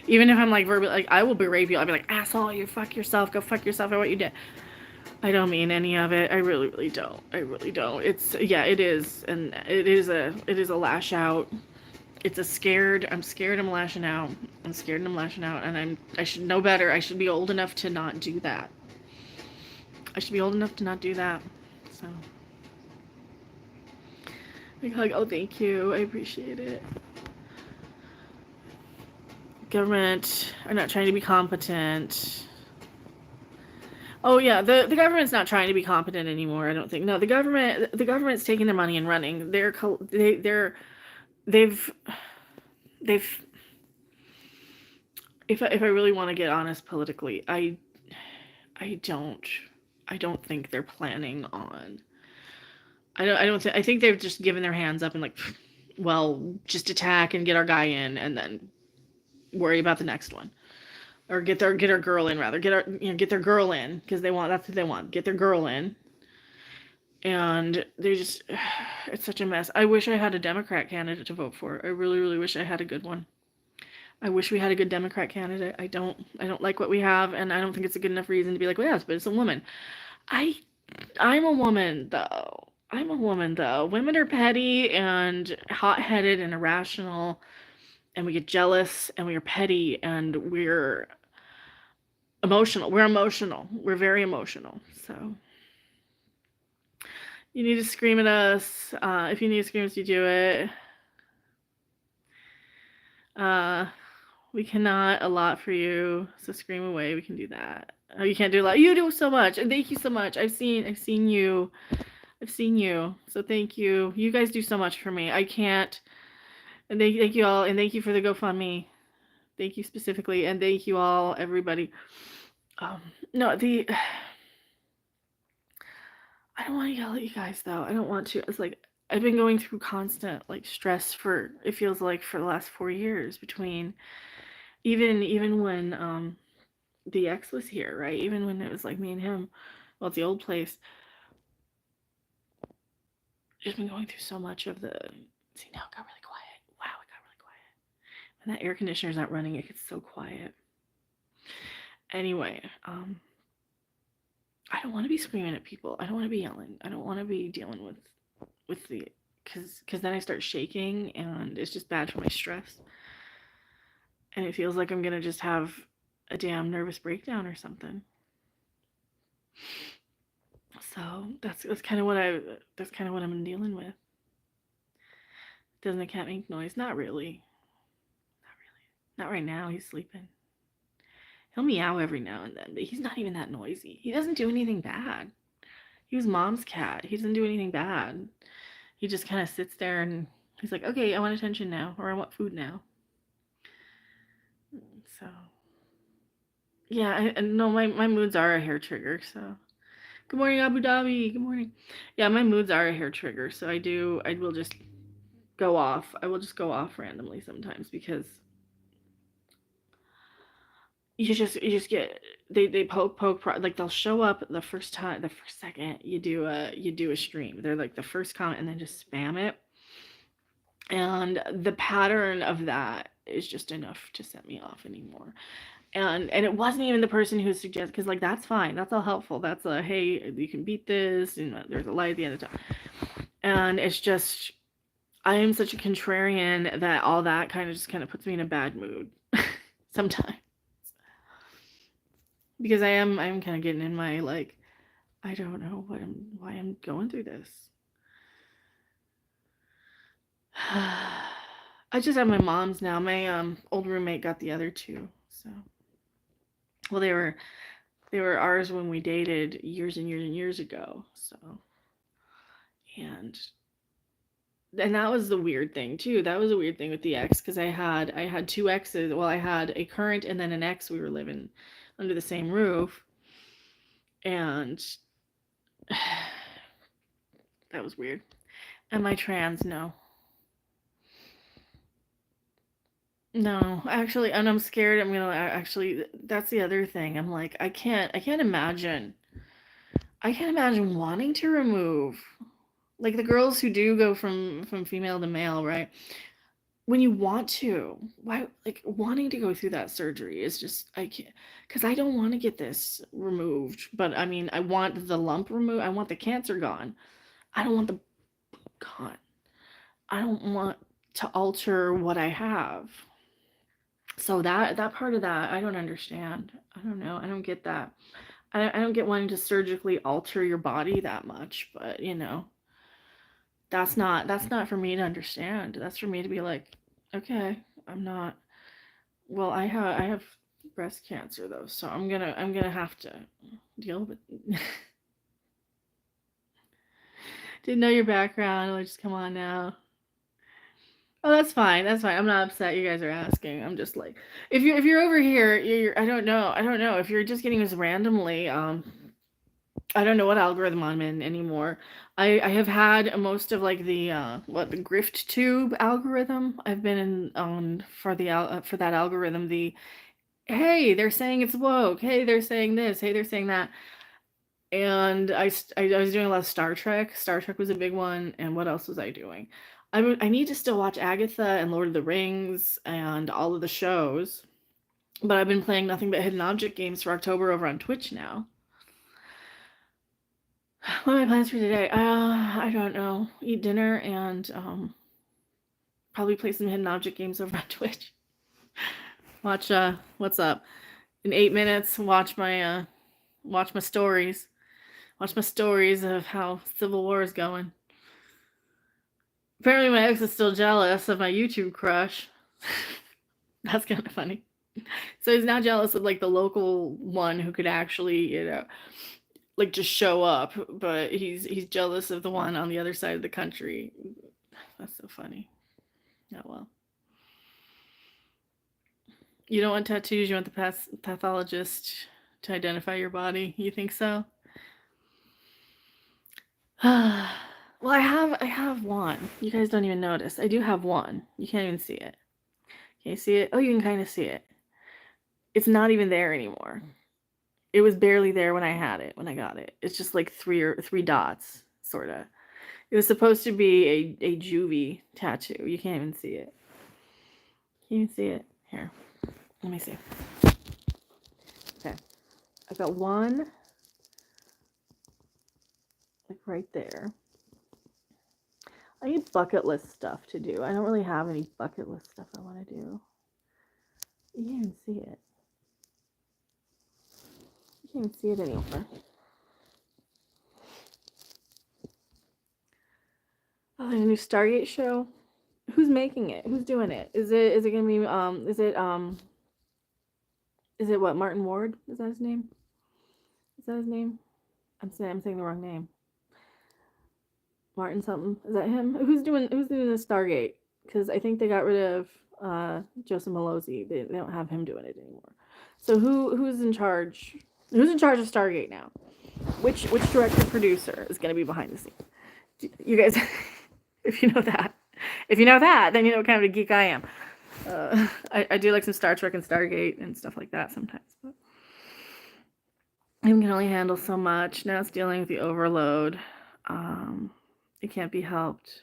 Even if I'm like verbally, like I will berate you. I'll be like, asshole, you fuck yourself. Go fuck yourself for what you did. I don't mean any of it. I really, really don't. I really don't. It is, and it is a lash out. It's a scared. I'm scared. I'm lashing out. I'm scared and I'm lashing out, and I should know better. I should be old enough to not do that. I should be old enough to not do that. So, like, oh, thank you. I appreciate it. Government are not trying to be competent. Oh yeah, the government's not trying to be competent anymore. I don't think. No, the government's taking their money and running. They've if I really want to get honest politically, I don't think they're planning on. I think they've just given their hands up and like, well, just attack and get our guy in, and then worry about the next one, or get our girl in, rather get their girl in, because that's what they want, get their girl in. And they just, it's such a mess. I wish I had a Democrat candidate to vote for. I really, really wish I had a good one. I wish we had a good Democrat candidate. I don't like what we have, and I don't think it's a good enough reason to be like, well, yes, but it's a woman. I'm a woman, though. Women are petty and hot-headed and irrational, and we get jealous, and we are petty, and we're emotional. We're very emotional, so. You need to scream at us. If you need to scream, you do it. We cannot allot for you, so scream away. We can do that. Oh, you can't do a lot. You do so much, and thank you so much. I've seen you. So thank you. You guys do so much for me. I can't. And thank you all, and thank you for the GoFundMe. Thank you specifically, and thank you all, everybody. No, I don't want to yell at you guys, though. I don't want to. It's like, I've been going through constant, like, stress for, it feels like, for the last 4 years, between, even when, the ex was here, right? Even when it was, like, me and him, well, it's the old place. Just been going through so much of the, see, now it got really quiet. Wow, it got really quiet. When that air conditioner's not running, it gets so quiet. Anyway, I don't want to be screaming at people. I don't want to be yelling. I don't want to be dealing with the, because then I start shaking, and it's just bad for my stress. And it feels like I'm going to just have a damn nervous breakdown or something. So that's kind of what I'm dealing with. Doesn't the cat make noise? Not really. Not really. Not right now. He's sleeping. He'll meow every now and then, but he's not even that noisy. He doesn't do anything bad. He was mom's cat. He doesn't do anything bad. He just kind of sits there and he's like, okay, I want attention now, or I want food now. So, yeah, no, my moods are a hair trigger, so. Good morning, Abu Dhabi. Good morning. Yeah, my moods are a hair trigger, so I will just go off. I will just go off randomly sometimes because you just get they poke like they'll show up the first second you do a stream. They're like the first comment and then just spam it. And the pattern of that is just enough to set me off anymore. And it wasn't even the person who suggested, because like that's fine, that's all helpful, that's a hey, you can beat this, and there's a light at the end of the tunnel. And it's just I am such a contrarian that all that kind of puts me in a bad mood sometimes, because I'm kind of getting in my like I don't know why I'm going through this. I just have my mom's now. My old roommate got the other two, so. Well, they were ours when we dated years and years and years ago. So, and that was the weird thing too. That was a weird thing with the ex, because I had two exes. Well, I had a current and then an ex. We were living under the same roof, and that was weird. Am I trans? No. No, actually, and I'm scared. I'm gonna actually. That's the other thing. I'm like, I can't imagine. I can't imagine wanting to remove, like the girls who do go from female to male, right? When you want to, why, like wanting to go through that surgery is just I can't, because I don't want to get this removed. But I mean, I want the lump removed. I want the cancer gone. I don't want the gone. I don't want to alter what I have. So that part of that I don't understand. I don't know. I don't get that. I don't get wanting to surgically alter your body that much, but that's not for me to understand. That's for me to be like, okay, I'm not. Well, I have breast cancer though, so I'm gonna have to deal with. Didn't know your background. Like, just come on now. Oh, that's fine. That's fine. I'm not upset. You guys are asking. I'm just like, if you're over here, I don't know. I don't know if you're just getting this randomly. I don't know what algorithm I'm in anymore. I have had most of like the the grift tube algorithm. I've been in for for that algorithm. The hey, they're saying it's woke. Hey, they're saying this. Hey, they're saying that. And I was doing a lot of Star Trek. Star Trek was a big one. And what else was I doing? I need to still watch Agatha and Lord of the Rings and all of the shows. But I've been playing nothing but hidden object games for October over on Twitch now. What are my plans for today? I don't know. Eat dinner and probably play some hidden object games over on Twitch. Watch what's up? In 8 minutes, watch my stories. Watch my stories of how Civil War is going. Apparently my ex is still jealous of my YouTube crush. That's kind of funny. So he's now jealous of like the local one who could actually, like just show up, but he's jealous of the one on the other side of the country. That's so funny. Oh well. You don't want tattoos, you want the pathologist to identify your body. You think so? Well, I have one. You guys don't even notice. I do have one. You can't even see it. Can you see it? Oh, you can kind of see it. It's not even there anymore. It was barely there when I got it. It's just like three dots, sort of. It was supposed to be a juvie tattoo. You can't even see it. Can you see it? Here. Let me see. Okay. I've got one, like right there. I need bucket list stuff to do. I don't really have any bucket list stuff I want to do. You can't even see it. You can't even see it anymore. Oh, there's a new Stargate show. Who's making it? Who's doing it? Is it gonna be is it what, Martin Ward? Is that his name? Is that his name? I'm saying the wrong name. Martin something. Is that him? Who's doing the Stargate? Because I think they got rid of Joseph Malozzi. They don't have him doing it anymore. So who's in charge? Who's in charge of Stargate now? Which director producer is going to be behind the scenes? You guys, if you know that, then you know what kind of a geek I am. I do like some Star Trek and Stargate and stuff like that sometimes. But I can only handle so much. Now it's dealing with the overload. It can't be helped.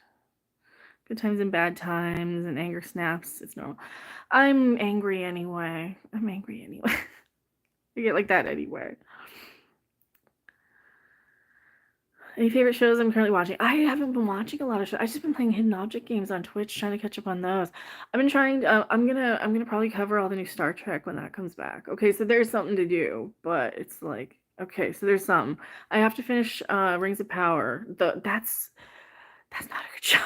Good times and bad times and anger snaps. It's normal. I'm angry anyway. I get like that anyway. Any favorite shows I'm currently watching? I haven't been watching a lot of shows. I've just been playing hidden object games on Twitch, trying to catch up on those. I've been trying. I'm gonna probably cover all the new Star Trek when that comes back. Okay, so there's something to do, but it's like, okay, so there's something. I have to finish Rings of Power. That's not a good show.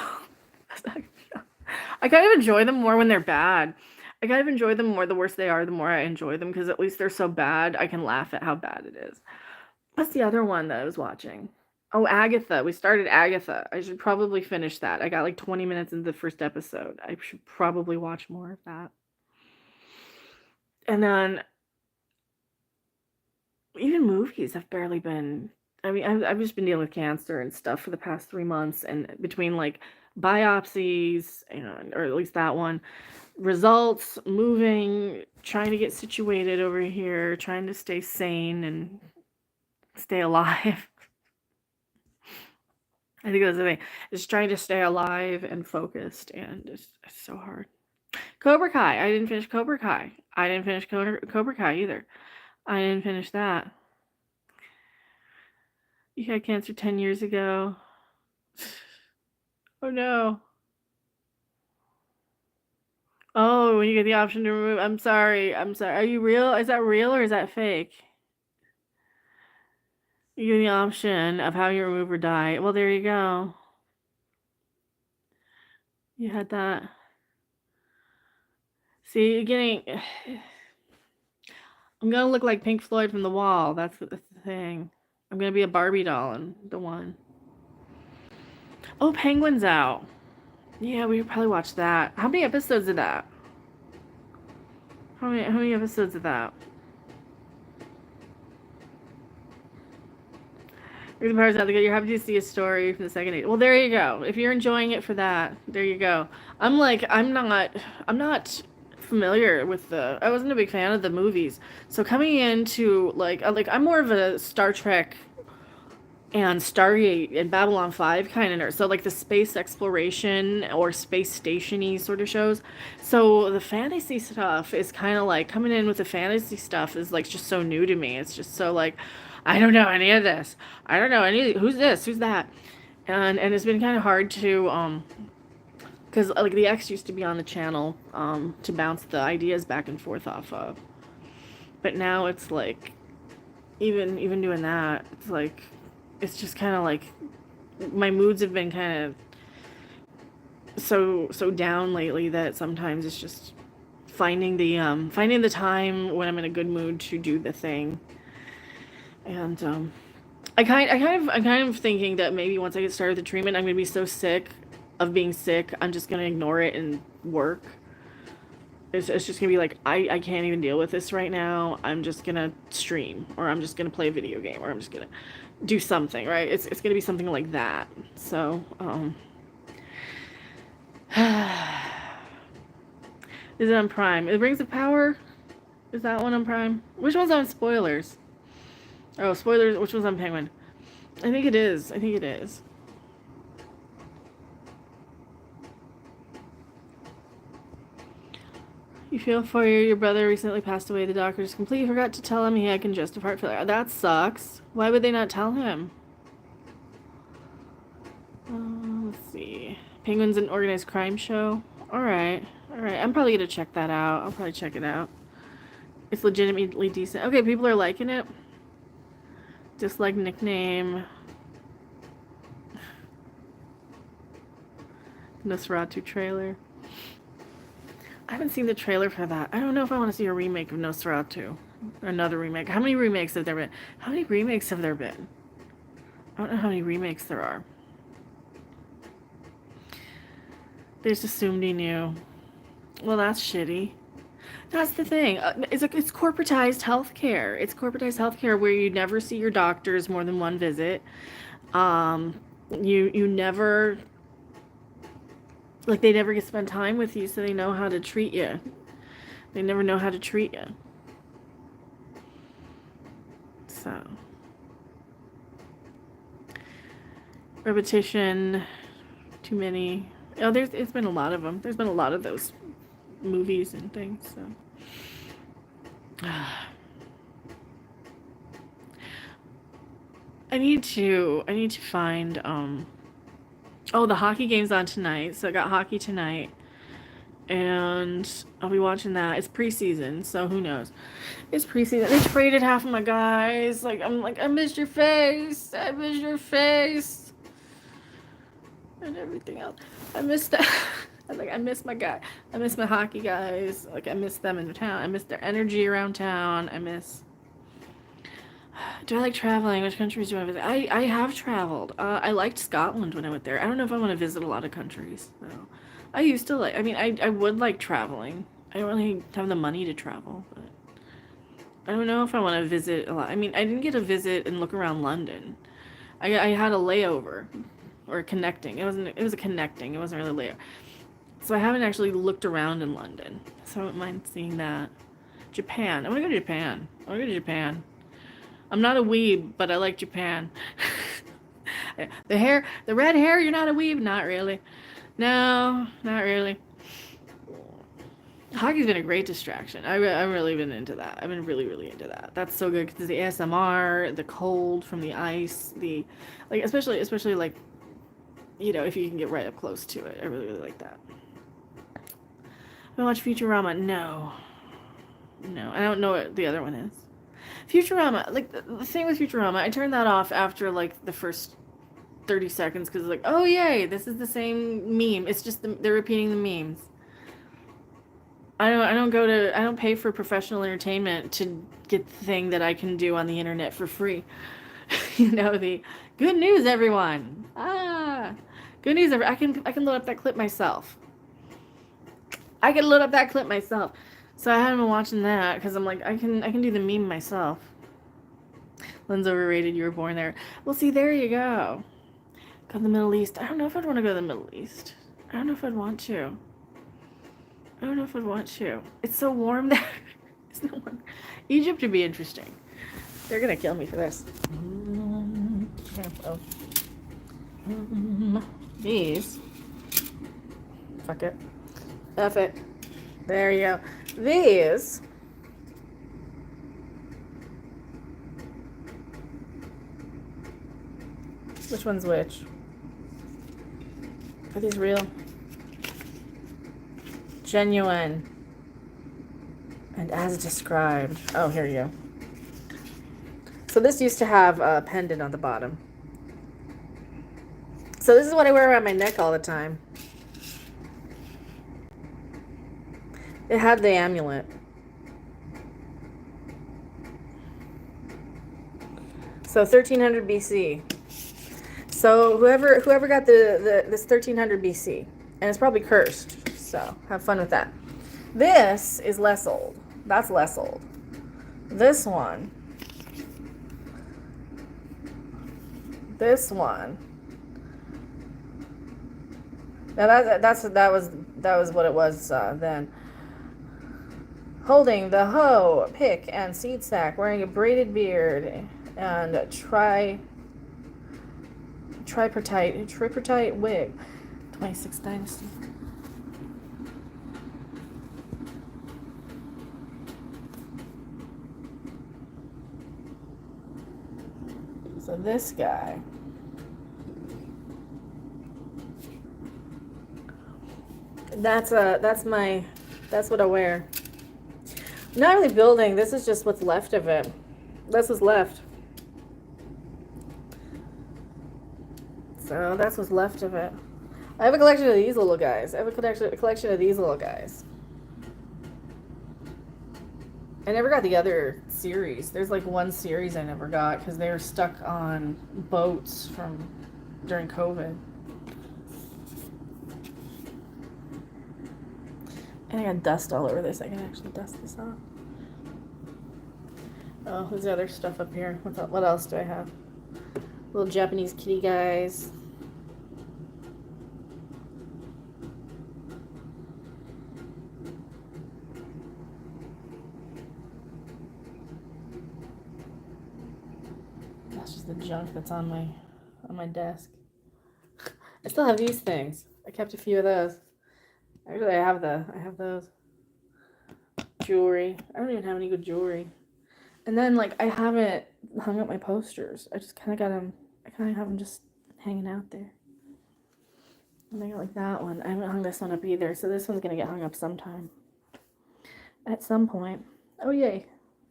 That's not a good show. I kind of enjoy them more when they're bad. I kind of enjoy them more the worse they are, the more I enjoy them, because at least they're so bad I can laugh at how bad it is. What's the other one that I was watching? Oh, Agatha. We started Agatha. I should probably finish that. I got like 20 minutes into the first episode. I should probably watch more of that. And then even movies have barely been. I mean, I've just been dealing with cancer and stuff for the past 3 months, and between like biopsies, or at least that one, results, moving, trying to get situated over here, trying to stay sane and stay alive. I think that's the thing. Just trying to stay alive and focused, and it's so hard. Cobra Kai. I didn't finish Cobra Kai. I didn't finish Cobra Kai either. I didn't finish that. You had cancer 10 years ago. Oh no. Oh, when you get the option to remove. I'm sorry. Are you real? Is that real or is that fake? You get the option of how you remove or die. Well, there you go. You had that. See, you're getting. I'm gonna look like Pink Floyd from The Wall. That's the thing. I'm gonna be a Barbie doll and the one. Oh, Penguin's out. Yeah, we could probably watch that. How many episodes of that? How many episodes of that? The powers out. You're happy to see a story from the second age. Well, there you go. If you're enjoying it for that, there you go. I'm not familiar with I wasn't a big fan of the movies. So coming into like I'm more of a Star Trek and Stargate and Babylon 5 kind of nerd. So like the space exploration or space station-y sort of shows. So the fantasy stuff is kind of like coming in with the fantasy stuff is like just so new to me. It's just so like, I don't know any of this. I don't know who's this, who's that. And it's been kind of hard to because like the X used to be on the channel to bounce the ideas back and forth off of. But now it's like even doing that, it's like it's just kind of like my moods have been kind of so down lately that sometimes it's just finding the time when I'm in a good mood to do the thing. And I'm kind of thinking that maybe once I get started with the treatment, I'm gonna be so sick of being sick, I'm just gonna ignore it and work. It's just gonna be like, I can't even deal with this right now. I'm just gonna stream, or I'm just gonna play a video game, or I'm just gonna do something, right? It's gonna be something like that. So is it on Prime? It Rings of Power? Is that one on Prime? Which one's on spoilers? Oh, spoilers. Which one's on Penguin? I think it is. You feel for your brother recently passed away. The doctors completely forgot to tell him he had congestive heart failure. That sucks. Why would they not tell him? Let's see. Penguin's an organized crime show. All right. I'm probably gonna check that out. I'll probably check it out. It's legitimately decent. Okay, people are liking it. Dislike nickname. Nosferatu trailer. I haven't seen the trailer for that. I don't know if I want to see a remake of Nosferatu. Another remake. How many remakes have there been? How many remakes have there been? I don't know how many remakes there are. They just assumed he knew. Well, that's shitty. That's the thing. It's corporatized healthcare. It's corporatized healthcare where you never see your doctors more than one visit. You never, like, they never get to spend time with you, so they know how to treat you. They never know how to treat you. So, repetition, too many. Oh, it's been a lot of them. There's been a lot of those movies and things. So, I need to find. Oh, the hockey game's on tonight, so I got hockey tonight, and I'll be watching that. It's preseason, so who knows? It's preseason. They traded half of my guys. I'm like, I missed your face. I missed your face. And everything else. I missed that. I miss my guy. I miss my hockey guys. Like, I miss them in the town. I miss their energy around town. Do I like traveling? Which countries do I visit? I have traveled. I liked Scotland when I went there. I don't know if I want to visit a lot of countries. So. I used to I would like traveling. I don't really have the money to travel, but I don't know if I want to visit a lot. I mean, I didn't get to visit and look around London. I had a layover. Or connecting. It was a connecting. It wasn't really layover. So I haven't actually looked around in London. So I don't mind seeing that. Japan. I want to go to Japan. I'm not a weeb, but I like Japan. The red hair, you're not a weeb? Not really. No, not really. Hockey's been a great distraction. I've really been into that. I've been really, really into that. That's so good because the ASMR, the cold from the ice, especially like, you know, if you can get right up close to it. I really, really like that. I watch Futurama. No. I don't know what the other one is. Futurama, like, the thing with Futurama, I turned that off after, like, the first 30 seconds because, like, oh, yay, this is the same meme. It's just they're repeating the memes. I don't pay for professional entertainment to get the thing that I can do on the internet for free. You know, the good news, everyone. Good news, I can load up that clip myself. So I haven't been watching that because I'm like, I can do the meme myself. Lynn's overrated. You were born there. Well, see, there you go. Go to the Middle East. I don't know if I'd want to go to the Middle East. I don't know if I'd want to. It's so warm there. It's not warm. Egypt would be interesting. They're gonna kill me for this. These. Fuck it. F it. There you go. These. Which one's which? Are these real? Genuine. And as described. Oh, here you go. So this used to have a pendant on the bottom. So this is what I wear around my neck all the time. It had the amulet. So 1300 BC. So whoever got this 1300 BC, and it's probably cursed. So have fun with that. This is less old. That's less old. This one. Now that was what it was then. Holding the hoe, pick, and seed sack, wearing a braided beard, and tripartite wig. 26th Dynasty. So this guy. That's what I wear. Not really building. This is just what's left of it. That's what's left. So that's what's left of it. I have a collection of these little guys. I have a collection of these little guys. I never got the other series. There's like one series I never got because they were stuck on boats from during COVID. And I got dust all over this. I can actually dust this off. Oh, there's other stuff up here. What else do I have? Little Japanese kitty guys. That's just the junk that's on my desk. I still have these things. I kept a few of those. Actually, I have those. Jewelry. I don't even have any good jewelry. And then, like, I haven't hung up my posters. I just kind of got them. I kind of have them just hanging out there. And I got like that one. I haven't hung this one up either, so this one's gonna get hung up sometime. At some point. Oh yay,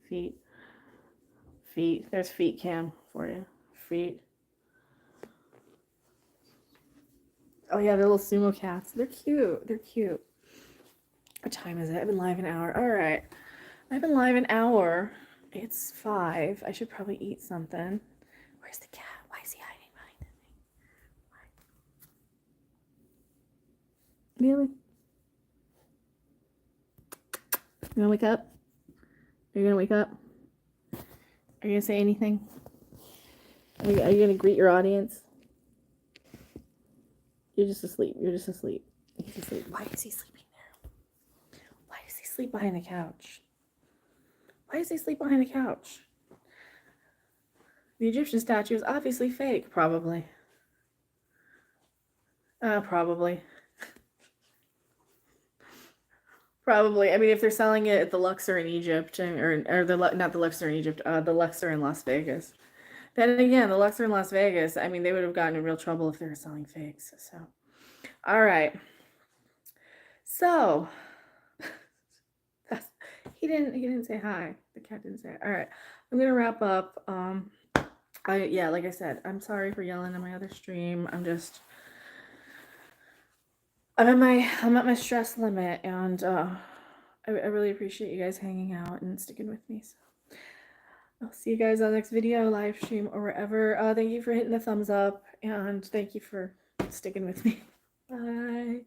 feet. Feet. There's feet cam for you. Feet. Oh yeah, they're little sumo cats. They're cute. They're cute. What time is it? I've been live an hour. All right. I've been live an hour. It's 5. I should probably eat something. Where's the cat? Why is he hiding behind me? Why? Really? You gonna wake up? Are you gonna wake up? Are you gonna say anything? Are you gonna greet your audience? You're just asleep. You're just asleep. He's asleep. Why is he sleeping there? Why does he sleep behind the couch? Why does he sleep behind the couch? The Egyptian statue is obviously fake, probably. Probably. Probably. I mean, if they're selling it at the Luxor in Egypt, or not the Luxor in Egypt, the Luxor in Las Vegas. Then again, the Luxor in Las Vegas, I mean, they would have gotten in real trouble if they were selling fakes. So, all right. So, he didn't say hi. The cat didn't say hi. All right. I'm going to wrap up. Yeah, like I said, I'm sorry for yelling on my other stream. I'm at my stress limit, and I really appreciate you guys hanging out and sticking with me. So I'll see you guys on the next video, live stream, or wherever. Thank you for hitting the thumbs up, and thank you for sticking with me. Bye.